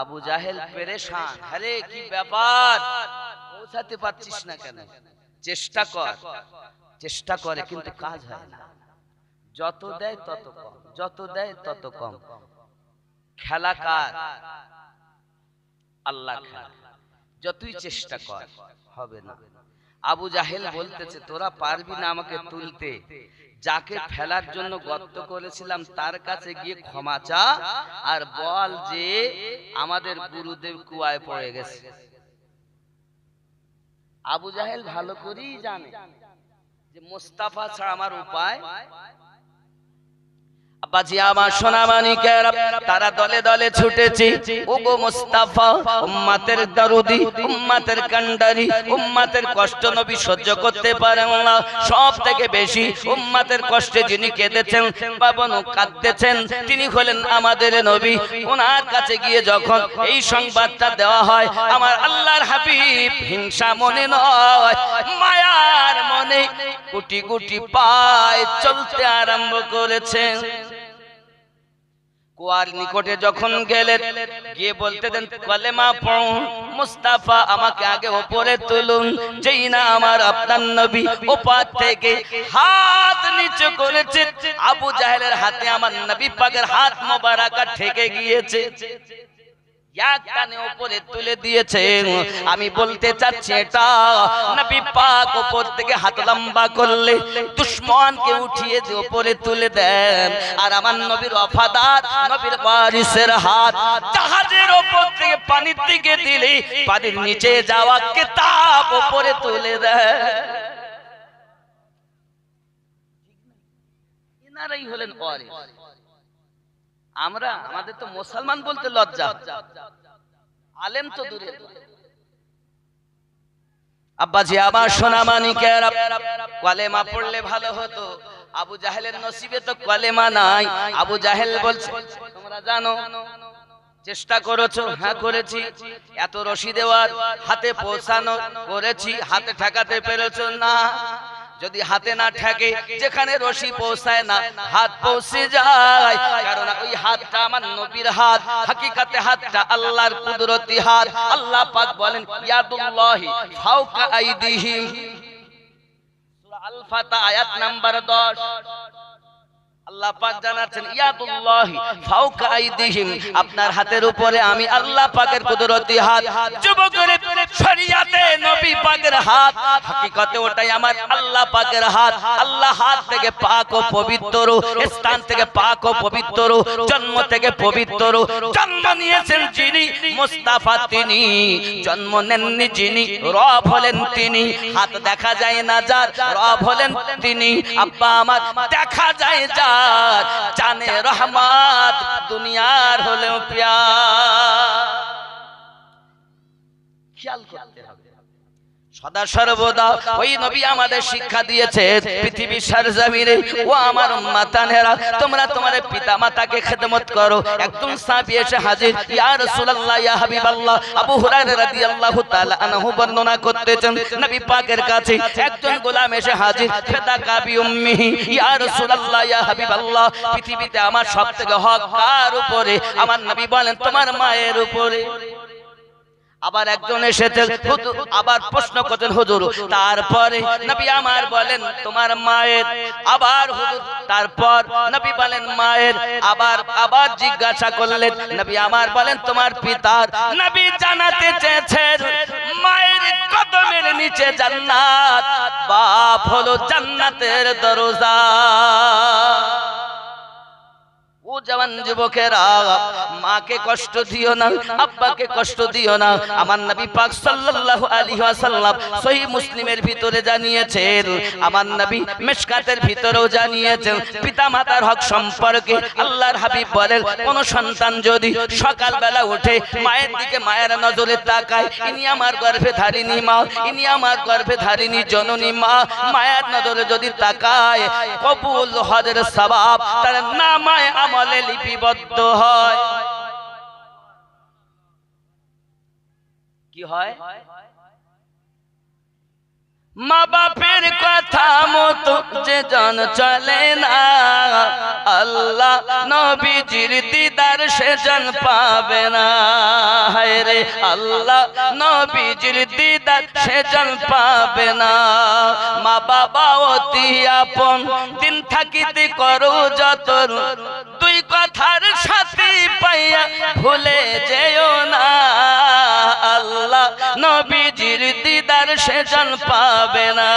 আবু জাহেল পেরেশান, আরে কি ব্যাপার, পৌঁছাতে পারছিস না কেন? চেষ্টা কর, চেষ্টা করে কিন্তু কাজ হয় না। যত দেয় তত কম, যত দেয় তত কম। খেলা কার? আল্লাহ খেলা। যতই চেষ্টা কর হবে না। আবু জাহেল বলতেছে তোরা পারবি না আমাকে তুলতে, যাকে ফেলার জন্য গর্ত করেছিলাম তার কাছে গিয়ে ক্ষমা চা আর বল যে আমাদের গুরুদেব কুয়ায় পড়ে গেছে। আবু জাহেল ভালো করেই জানে যে মুস্তাফা ছাড়া আমার উপায়। আব্বাজি আমার সোনা মানিকেরা, তারা দলে দলে ছুটেছে। ওগো মুস্তাফা, উম্মতের দরদি, উম্মতের কান্ডারি, উম্মতের কষ্ট নবী সহ্য করতে পারেন না। সব থেকে বেশি উম্মতের কষ্টে যিনি কেঁদেছেন, পাবন কাঁদতেছেন, তিনি হলেন আমাদের নবী। ওনার কাছে গিয়ে যখন এই সংবাদটা দেওয়া হয়, আমার আল্লাহর হাবিব হিংসা মনে নয়, মায়ার মনে কোটি কোটি পায় চলতে আরম্ভ করেছেন। কুয়ার নিকটে যখন গেলেন, গিয়ে বলতে দেন কলেমা পড়ুন, মুস্তাফা আমাকে আগে উপরে তুলুন। যেই না আমার আপনার নবী ওপার থেকে হাত নিচু করেছে, আবু জাহেলের হাতে আমার নবী পাকের হাত মোবারকা ঠেকে গিয়েছে, এক কানে উপরে তুলে দিয়েছে। আমি বলতে চাচ্ছি এটা নবী পাক উপর থেকে হাত লম্বা করলে দুশমনকে উঠিয়ে যে উপরে তুলে দেন, আর আমার নবীর ওয়াফাদার নবীর ওয়ারিসের হাত জাহাজের উপর থেকে পানির দিকে দিলে পানির নিচে যাওয়া কিতাব উপরে তুলে দেন। এনারাই হলেন ওয়ারিস। আমরা আমাদের তো মুসলমান বলতে লজ্জা, আলেম তো দূরে। আব্বাজি আমার সোনা মানিকেরা, কলেমা পড়লে ভালো হতো। আবু জাহেলের নসিবে তো কলেমা নাই। আবু জাহেল বলছে তোমরা জানো চেষ্টা করেছো? হ্যাঁ করেছি। এত রশি দেওয়ার হাতে পৌঁছানো করেছি, হাতে ঠেকাতে পেরেছো না? যদি হাতে না ঠেকে, যেখানে রশি পৌঁছায় না হাত পৌঁছে যায়, কারণ ওই হাতটা আমার নবীর হাত, হাকিকাতে হাতটা আল্লাহর কুদরতি হাত। আল্লাহ পাক বলেন ইয়াদুল্লাহি ফাওকা আইদিহিম, সূরা আল ফাতহ আয়াত নাম্বার 10। আল্লাহ পাক জানাচ্ছেন ইয়াদুল্লাহি ফাওকা আইদিহিম, আপনার হাতের উপরে আমি আল্লাহ পাকের কুদরতি হাত। যুবকের শরিয়াতে নবী পাকের হাত, হাকিকতে ওটাই আমার আল্লাহ পাকের হাত। আল্লাহ হাত থেকে পাক ও পবিত্র, স্থান থেকে পাক ও পবিত্র, জন্ম থেকে পবিত্র। জন্ম নিয়েছেন যিনি মুস্তাফা, তিনি জন্ম নেননি যিনি, রব হলেন তিনি। হাত দেখা যায় না যার, রব হলেন তিনি। আব্বা আমার দেখা যায় যার, জানে রহমত দুনিয়ার হলেও প্যার। খেয়াল করতে হবে সদা সর্বদা ওই নবী আমাদের শিক্ষা দিয়েছে পৃথিবীর সরজমিনে, ও আমার উম্মতানেরা তোমরা তোমাদের পিতা মাতাকে খেদমত করো। একজন সাহাবী এসে হাজির, ইয়া রাসূলুল্লাহ ইয়া হাবিবাল্লাহ। আবু হুরায়রা রাদিয়াল্লাহু তাআলা আনহু বর্ণনা করতেছেন, নবী পাকের কাছে একজন গোলাম এসে হাজির, ফাদাকা বি উম্মিহি, ইয়া রাসূলুল্লাহ ইয়া হাবিবাল্লাহ, পৃথিবীতে আমার সবথেকে হক কার উপরে? আমার নবী বলেন তোমার মায়ের উপরে। আবার একজন এসেছেন, আবার প্রশ্ন করতেন হুজুর, তারপরে নবী আমার বলেন তোমার মায়ের। আবার হুজুর তারপর নবী বলেন মায়ের। আবার জিজ্ঞাসা করলেন, নবী আমার বলেন তোমার পিতার। নবী জানাতে চেয়েছেন মায়ের কদমের নিচে জান্নাত, বাপ হলো জান্নাতের দরজা। ও জওয়ান যুবকেরা, মাকে কষ্ট দিও না, আব্বাকে কষ্ট দিও না। আমার নবী পাক সাল্লাল্লাহু আলাইহি ওয়াসাল্লাম সহিহ মুসলিমের ভিতরে জানিয়েছেন, আমার নবী মিশকাতের ভিতরেও জানিয়েছেন, পিতামাতার হক সম্পর্কে আল্লাহর হাবিব বলেন, কোন সন্তান যদি সকালবেলা উঠে মায়ের দিকে মায়ের নজরে তাকায়, ইনি আমার গর্ভে ধারিনী মা, ইনি আমার গর্ভে ধারিনী জননী মা, মায়ের নজরে যদি তাকায়, কবুল হজের সওয়াব তার নামায় আমলে লিপিবদ্ধ হয়। কি হয়? মা বাপের কথা মতো যে জন চলে না, আল্লাহ নবীজির দিদার সে জন পাবে না। হায় রে আল্লাহ নবীজির দিদার সে জন পাবে না। মা বাবা অতি আপন, দিন থাকিতে করো যতন, দুই কথার সাথী পাইয়া ভুলে যেও না। আল্লাহ সেজন পাবে না।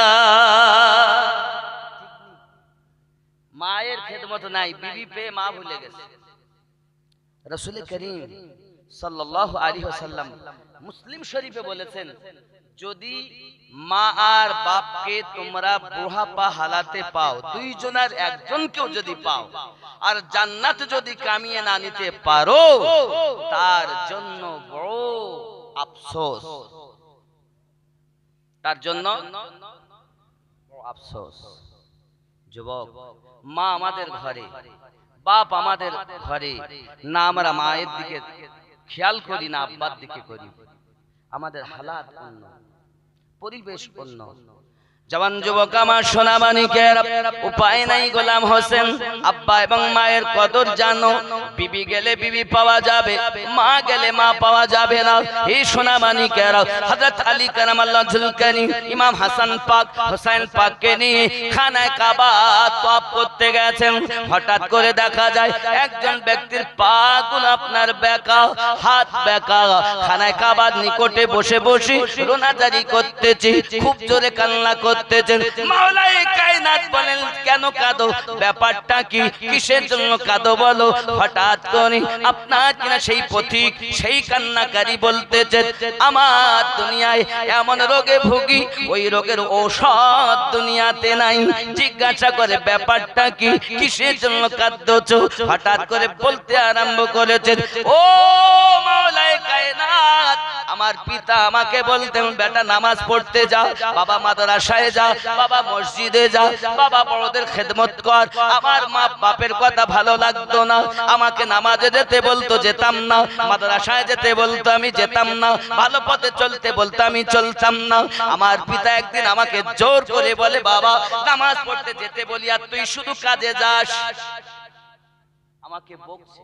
মায়ের খেদমত নাই, বিবি পেয়ে মা ভুলে গেছে। রাসূল করিম সাল্লাল্লাহু আলাইহি ওয়াসাল্লাম মুসলিম শরীফে বলেছেন, যদি মা আর বাপকে তোমরা বুড়াপা হালাতে পাও, দুইজনের একজনকেও যদি পাও, আর জান্নাত যদি কামিয়ে না নিতে পারো, তার জন্য বড় আফসোস, তার জন্য বড় আফসোস। যুবক, মা আমাদের ঘরে, বাপ আমাদের ঘরে, না আমরা মায়ের দিকে খেয়াল করি, না আব্বার দিকে করি। আমাদের হালাত অন্য, পরিবেশ অন্য। জওয়ান যুবক আমার সোনা মানিকের, উপায় নাই গোলাম হোসেন, আব্বা এবং মায়ের কদর জানো। বিবি গেলে বিবি পাওয়া যাবে, মা গেলে মা পাওয়া যাবে না। এই সোনা মানিকের, হযরত আলী কারামাল্লাহু যুলকানি ইমাম হাসান পাক হোসেন পাককে নিয়ে খানায় কাবা তওয়াফ করতে গেছেন। হঠাৎ করে দেখা যায় একজন ব্যক্তির পা গুলো আপনার বেঁকা, হাত বেঁকা, খানায় কাবার নিকটে বসে বসে রোনাজারি করতেছে, খুব জোরে কান্না করতেছেন। মাওলায়ে কায়নাত বলেন, কেন কাঁদো? ব্যাপারটা কি? কিসের জন্য কাঁদো বলো? হঠাৎ করে আপনার কিনা সেই পথিক, সেই কান্নাকারী বলতেছেন, আমার দুনিয়ায় এমন রোগে ভুগি, ওই রোগের ঔষধ দুনিয়াতে নাই। জিজ্ঞাসা করে, ব্যাপারটা কি? কিসের জন্য কাঁদছো? হঠাৎ করে বলতে আরম্ভ করেছেন, ও মাওলায়ে কায়নাত, আমার পিতা আমাকে বলতেন, বেটা নামাজ পড়তে যা, বাবা মাদ্রাসায় যা, বাবা মসজিদে যা, বাবা বড়দের খেদমত কর। আমার মা বাপের কথা ভালো লাগতো না, আমাকে নামাজে যেতে বলতো, যেতাম না। মাদ্রাসায় যেতে বলতো, আমি যেতাম না। ভালো পথে চলতে বলতো, আমি চলতাম না। আমার পিতা একদিন আমাকে জোর করে বলে, বাবা নামাজ পড়তে যেতে বলি আর তুই শুধু কাজে যাস। আমাকে বকছে,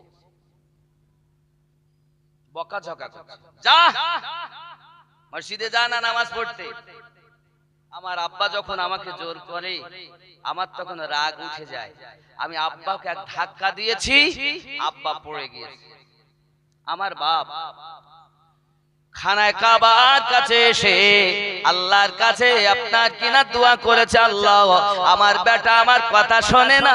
বকাঝকা করছে, যা মসজিদে যা না নামাজ পড়তে। আমার আব্বা যখন আমাকে জোর করে, আমার তখন রাগ উঠে যায়। আমি আব্বাকে এক ধাক্কা দিয়েছি, আব্বা পড়ে গিয়েছে। আমার বাপ খানায় কাবার কাছে এসে আল্লাহর কাছে আপনার কিনা দোয়া করেছে, আল্লাহ আমার বেটা আমার কথা শোনে না,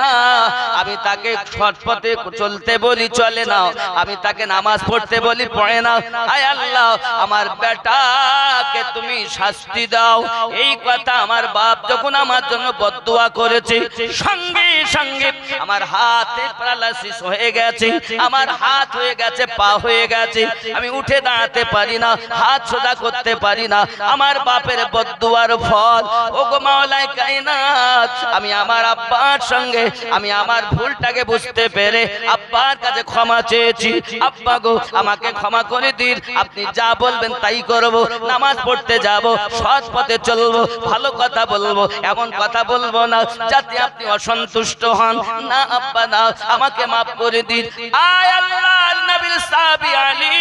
আমি তাকে সৎ পথে চলতে বলি চলে না, আমি তাকে নামাজ পড়তে বলি পড়ে না। আয় আল্লাহ, আমার বেটাকে তুমি শাস্তি দাও। এই কথা আমার বাপ যখন আমার জন্য বদদোয়া করেছে, সঙ্গে সঙ্গে আমার হাতে প্যারালাইসিস হয়ে গেছে, আমার হাত হয়ে গেছে, পা হয়ে গেছে, আমি উঠে দাঁড়াতে পারি না, হাত সোজা করতে পারি না। আমার বাপের বদদুয়ার ফল, ওগো মাওলায়ে কায়নাত, আমি আমার আব্বার সঙ্গে আমি আমার ভুলটাকে বুঝতে পেরে আব্বার কাছে ক্ষমা চেয়েছি। আব্বা গো, আমাকে ক্ষমা করে দিন, আপনি যা বলবেন তাই করব। নামাজ পড়তে যাব, সৎ পথে চলবো, ভালো কথা বলবো, এমন কথা বলবো না যাতে আপনি অসন্তুষ্ট হন। না আব্বা না, আমাকে মাফ করে দিন। আয় আল্লাহর নবীর সাহাবী আলী,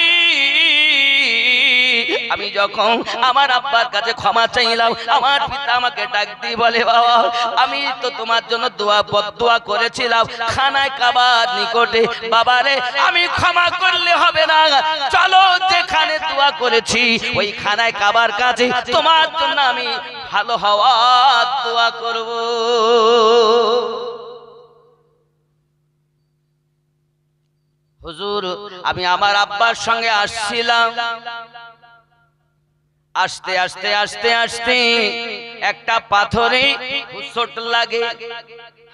আমি যখন আমার আব্বার কাছে ক্ষমা চাইলাম, আমার পিতা আমাকে ডাক দিয়ে বলে, বাবা আমি তো তোমার জন্য বদদোয়া করেছিলাম খানায় কাবার নিকটে, বাবারে আমি ক্ষমা করলে হবে না, চলো যেখানে দোয়া করেছি ওই খানায় কাবার কাছে তোমার জন্য আমি ভালো হওয়ার দোয়া করব। হুজুর, আমি আমার আব্বার সঙ্গে আসছিলাম, আস্তে আস্তে আস্তে আস্তে একটা পাথরে হুঁচট লাগে,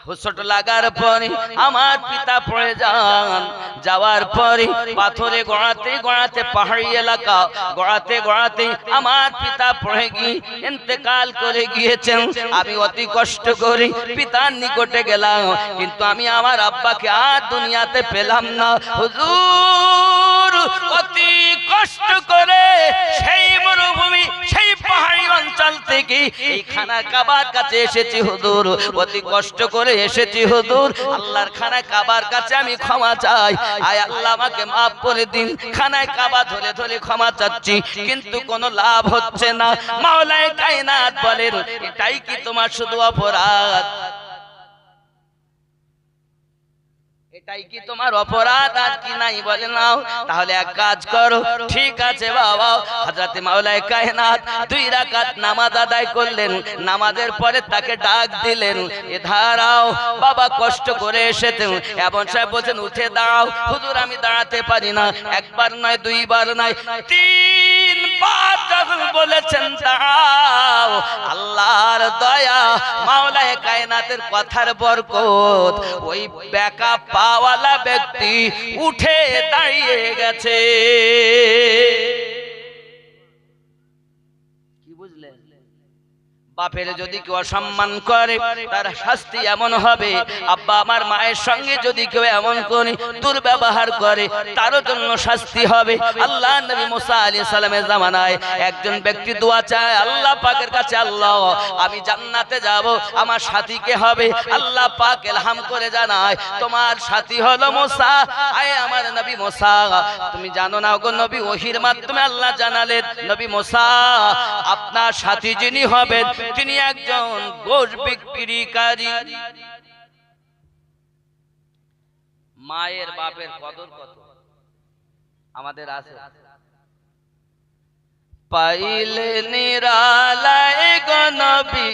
হুঁচট লাগার পরে আমার পিতা পড়ে যান। যাওয়ার পরে পাথরে গড়াতে গড়াতে, পাহাড়ি এলাকা গড়াতে গড়াতে আমার পিতা পড়ে গিয়ে ইন্তেকাল করে গিয়েছেন। আমি অতি কষ্ট করে পিতার নিকটে গেলাম, কিন্তু আমি আমার আব্বাকে আর দুনিয়াতে পেলাম না। হুজুর, অতি কষ্ট করে সেই মরুভূমি, সেই পাহাড়ি অঞ্চল থেকে এই খানা কাবার কাছে এসেছি হুজুর, অতি কষ্ট করে এসেছি হুজুর। আল্লাহর খানায় কাবার কাছে আমি ক্ষমা চাই, আয় আল্লাহ আমাকে মাফ করে দিন। খানায় কাবা ধরে ধরে ক্ষমা চাচ্ছি, কিন্তু কোনো লাভ হচ্ছে না। মাওলায়ে কায়নাত বলেন, এটাই কি তোমার শুধু অপরাধ? এটাই কি তোমার অপরাধ আর কি নাই? বলে নাও তাহলে এক কাজ করো। ঠিক আছে বাবা। হযরত মাওলায়ে কায়নাত 2 রাকাত নামাজ আদায় করলেন। নামাজের পরে তাকে ডাক দিলেন, এ দাঁড়াও বাবা, কষ্ট করে এসেছেন। এমন সাহেব বলেন, উঠে দাঁড়াও। হুজুর আমি দাঁড়াতে পারি না। একবার নয়, 2 বার নয়, 3 বার যখন বলেছেন দাঁড়াও, আল্লাহর দয়া, মাওলায়ে কায়নাতের কথার বরকত, ওই বেকা পাওয়ালা ব্যক্তি উঠে দাঁড়িয়ে গেছে। কি বুঝলেন? বাপের যদি কেউ অসম্মান করে তার শাস্তি এমন হবে। আব্বা আমার মায়ের সঙ্গে যদি কেউ এমন করে দুর্ব্যবহার করে তারও জন্য শাস্তি হবে। আল্লাহ নবী মুসা আলাইহিস সালামের জামানায় একজন ব্যক্তি দোয়া চায় আল্লাহ পাকের কাছে, আল্লাহ আমি জান্নাতে যাব, আমার সাথী কে হবে? আল্লাহ পাক ইলহাম করে জানায় তোমার সাথী হলো মুসা। আয় আমার নবী মুসা, তুমি জানো না গো নবী, ওহীর মাধ্যমে আল্লাহ জানালেন নবী মুসা আপনার সাথী যিনি হবেন তিনি একজন গোশ বিক্রিকারী। মায়ের বাপের কদর কত আমাদের আছে। পাইলে নিরালায় গো নবী,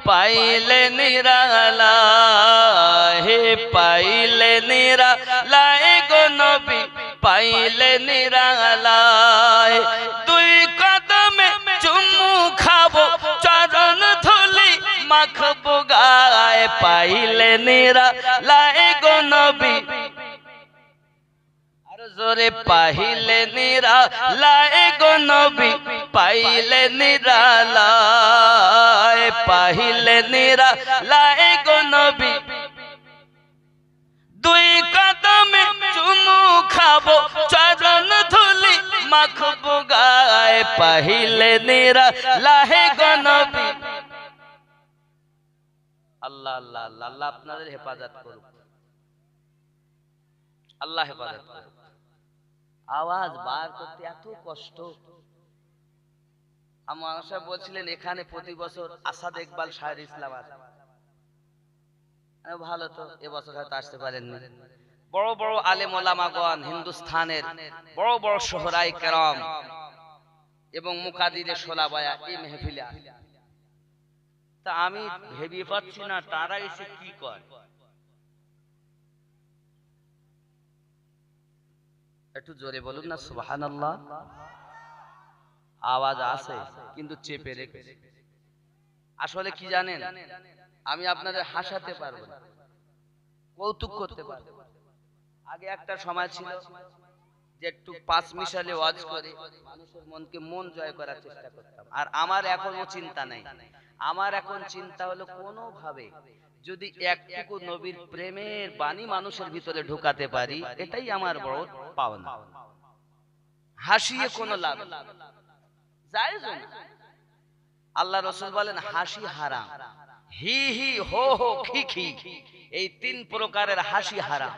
পাইলে নিরালায়, হে পাইলে নিরালায় গো নবী, পাইলে নিরালায়। 2 কদমে চুমু খাবো, চরণ ধুলি মাখবো গায়ে, পাইলে নিরালায় গো নবী, আর জোরে পাইলে নিরালায় গো নবী, পাইলে নিরালায়, পাইলে নিরালায় গো নবী। 2 কদমে চুমু খাবো, চরণ ধুলি মাখবো গায়ে, পাইলে নিরালায় গো নবী। আল্লাহ আল্লাহ আল্লাহ আল্লাহ আপনাদের হেফাজত করুক, আল্লাহ হেফাজত করুক। আওয়াজ বার করতে এত কষ্ট। আমার সাহেব বলছিলেন এখানে প্রতি বছর আসাদ ইকবাল শায়ের ইসলাম আসে। ভালো তো, এবছর হয়তো আসতে পারেননি। বড় বড় আলেম ওলামাগণ, হিন্দুস্তানের বড় বড় শোহরায়ে কেরাম এবং মুকাদ্দিরে সোলাবায়া এই মেহফিলে আসে। তা আমি ভেবে পাচ্ছি না তারা এসে কি করে। একটু জোরে বলুন না সুবহানাল্লাহ। আওয়াজ আছে কিন্তু চেপে রেখেছে। আসলে কি জানেন, আমি আপনাদের হাসাতে পারবো না, কৌতুক করতে পারবো। আগে একটা সময় ছিল যে একটু 5 মিশালে ওয়াজ করে মানুষের মনকে মন জয় করার চেষ্টা করতাম। আর আমার এখনো চিন্তা নাই। আমার এখন চিন্তা হলো কোনো ভাবে যদি একটুকু নবীর প্রেমের বাণী মানুষের ভিতরে ঢুকাতে পারি, এটাই আমার বড় পাওনা। হাসিয়ে কোনো লাভ জায়েজ না। আল্লাহ রাসূল বলেন হাসি হারাম, হি হি হো হো খি খি, এই 3 প্রকারের হাসি হারাম।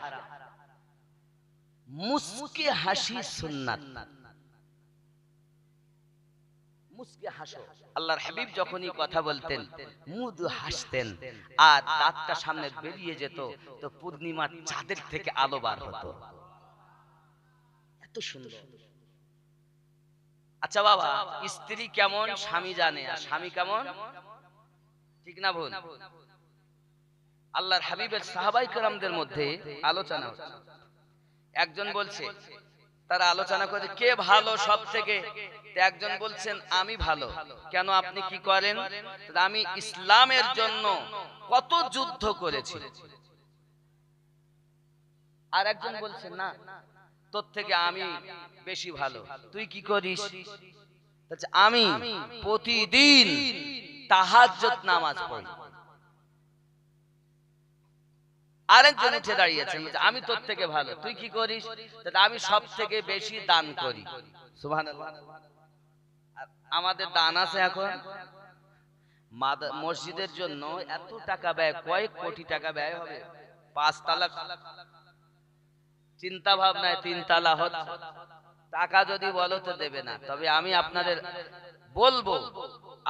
মুস্কি হাসি সুন্নাত। মুস্কি হাসো। আল্লাহর হাবিব যখনই কথা বলতেন মৃদু হাসতেন, আর দাঁতটা সামনে বেরিয়ে যেত তো পূর্ণিমার চাঁদের থেকে আলো বার হতো। এত সুন্দর। আচ্ছা বাবা, স্ত্রী কেমন স্বামী জানে, আর স্বামী কেমন, ঠিক না ভুল? আল্লাহর হাবিবের সাহাবায়ে কেরামদের মধ্যে আলোচনা হচ্ছে। একজন বলছে, তারা আলোচনা করে কে ভালো সব থেকে। একজন বলছেন আমি ভালো। কেন, আপনি কি করেন? আমি ইসলামের জন্য কত যুদ্ধ করেছি। আর একজন বলছেন না, তোর থেকে আমি বেশি ভালো। তুই কি করিস? আমি প্রতিদিন তাহাজ্জুদ নামাজ পড়ি। আরেকজন উঠে দাঁড়িয়েছেন, আমি তোর থেকে ভালো। তুই কি করিস? আমি সব থেকে বেশি দান করি। সুবহানাল্লাহ। আমাদের দান আছে এখন মসজিদের জন্য এত টাকা ব্যয়, কয়েক কোটি টাকা ব্যয় হবে। 5 তালা চিন্তা ভাবনায় 3 তালা হচ্ছে। টাকা যদি বলো তো দেবে না। তবে আমি আপনাদের বলবো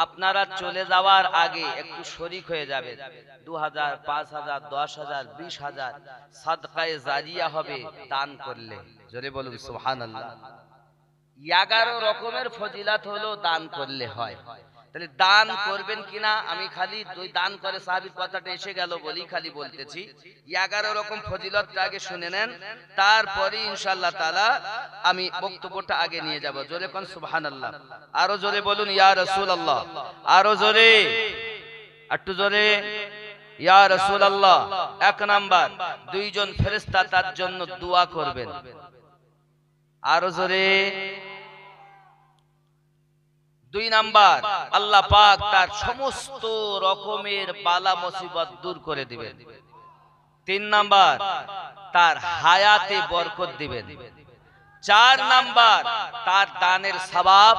আপনারা চলে যাওয়ার আগে একটু শরীক হয়ে যাবেন। 2000, 5000, 10000, 20000 সাদকায়ে জারিয়া হবে দান করলে। জোরে বলুন সুবহানাল্লাহ। 11 রকমের ফজিলত হলো দান করলে হয়। তাহলে দান করবেন কিনা, আমি খালি দুই দান করে সাহাবীর কথাটা এসে গেল বলি খালি বলতেছি। 11 রকম ফজিলতটা আগে শুনে নেন, তারপরে ইনশাআল্লাহ তাআলা আমি বক্তব্যটা আগে নিয়ে যাব। জোরে কোন সুবহানাল্লাহ। আরো জোরে বলুন ইয়া রাসূলুল্লাহ। আরো জোরে, একটু জোরে ইয়া রাসূলুল্লাহ। 1 নাম্বার, দুইজন ফেরেশতা তার জন্য দোয়া করবেন। আরো জোরে। 2 নাম্বার, আল্লাহ পাক তার সমস্ত রকমের বালা মুসিবত দূর করে দিবেন। 3 নাম্বার, তার হায়াতে বরকত দিবেন। 4 নাম্বার, তার দানের সওয়াব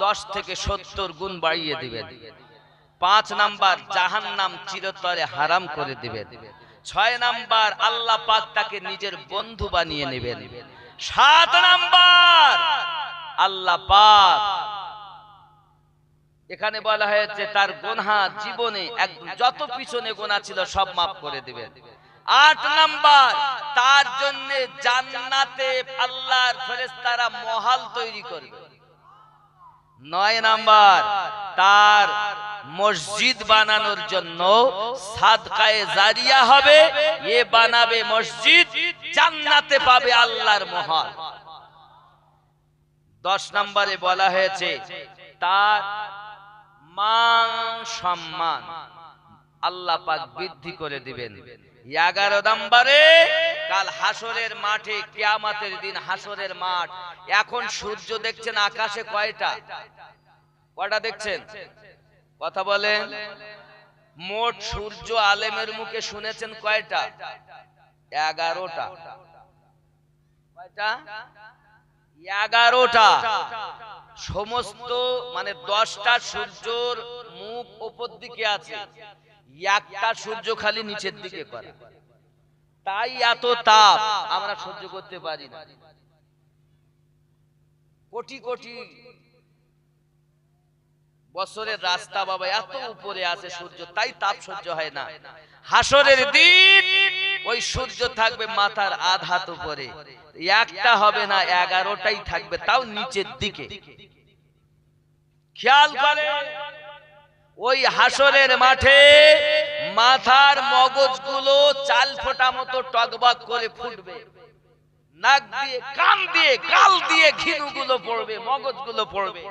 10 থেকে 70 গুণ বাড়িয়ে দিবেন। 5 নাম্বার, জাহান্নাম চিরতরে হারাম করে দিবেন। 6 নাম্বার, আল্লাহ পাক তাকে নিজের বন্ধু বানিয়ে নেবেন। 7 নাম্বার, আল্লাহ পাক এখানে বলা হয়েছে তার গুনাহ জীবনে যত পিছনে গুনাহ ছিল সব মাফ করে দিবেন। 8 নাম্বার, তার জন্য জান্নাতে আল্লাহর ফেরেশতারা মহল তৈরি করবে। 9 নাম্বার, তার মসজিদ বানানোর জন্য সাদকায়ে জারিয়া হবে, এ বানাবে মসজিদ, জান্নাতে পাবে আল্লাহর মহল। 10 নম্বরে বলা হয়েছে তার মান সম্মান আল্লাহ পাক বৃদ্ধি করে দিবেন। 11 নম্বরে কাল হাসরের মাঠে, কিয়ামতের দিন হাসরের মাঠ, এখন সূর্য দেখছেন আকাশে কয়টা? কয়টা দেখছেন? কথা বলেন। মোট সূর্য আলেমের মুখে শুনেছেন কয়টা? 11টা। কয়টা? 11টা। সমস্ত মানে 10টা সূর্যর মুখ উপর দিকে আছে, একটা সূর্য খালি নিচের দিকে করা, তাই এত তাপ আমরা সহ্য করতে পারি না। কোটি কোটি বছরের রাস্তা বাবা, এত উপরে আছে সূর্য, তাই তাপ সহ্য হয় না। হাসরের দিন ওই সূর্য থাকবে মাথার আধ হাত উপরে, একটা হবে না, 11টাই থাকবে, তাও নিচের দিকে। খেয়াল করে ওই হাসরের মাঠে মাথার মগজগুলো চাল ফোঁটা মতো টগবগ করে ফুটবে, নাক দিয়ে, কান দিয়ে, গাল দিয়ে ঘিনুগুলো পড়বে, মগজগুলো পড়বে।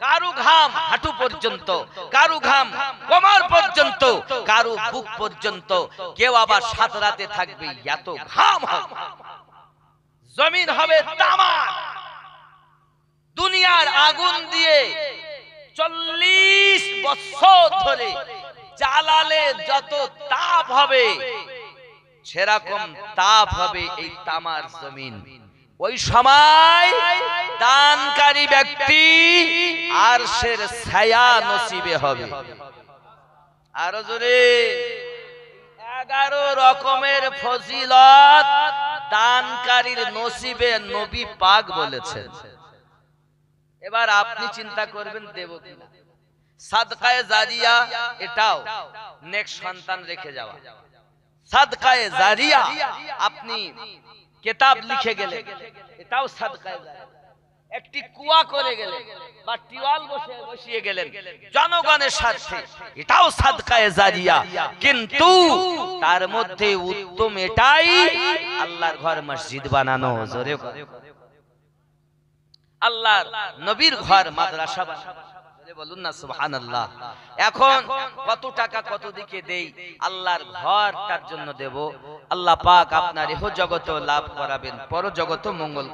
কারু ঘাম হাঁটু পর্যন্ত, কারু ঘাম কোমর পর্যন্ত, কারু বুক পর্যন্ত, কেউ আবার সাত রাতে থাকবে, এত ঘাম হবে। জমিন হবে তামা, দুনিয়ার আগুন দিয়ে 40 বছর ধরে জ্বালালে যত তাপ হবে সেরকম তাপ হবে এই তামার জমিন। ওই সময় দানকারী ব্যক্তি আরশের ছায়া নসিবে হবে। আরো জোরে। 11 রকমের ফজিলত দানকারীর নসিবে নবী পাক বলেছেন। এবার আপনি চিন্তা করবেন দেব কিনা। সাদকায়ে জারিয়া এটাও নেক্সট সন্তান রেখে যাওয়া। সাদকায়ে জারিয়া আপনি কিতাব লিখে গেলে এটাও সাদকায়ে জারিয়া। একটি কুয়া করে গেলে বা টিওয়াল বসিয়ে গেলেন জনগণের স্বার্থে, এটাও সাদকায়ে জারিয়া। কিন্তু তার মধ্যে উত্তম এটাই আল্লাহর ঘর মসজিদ বানানো। জোরে আল্লাহর নবীর ঘর মাদ্রাসা বানানো। বলুন না সুবহানাল্লাহ। এখন কত টাকা কত দিকে দেই, আল্লাহর ঘর তার জন্য দেব। আল্লাহ পাক আপনার ইহ জগত লাভ করাবেন, পর জগত মঙ্গল করাবেন।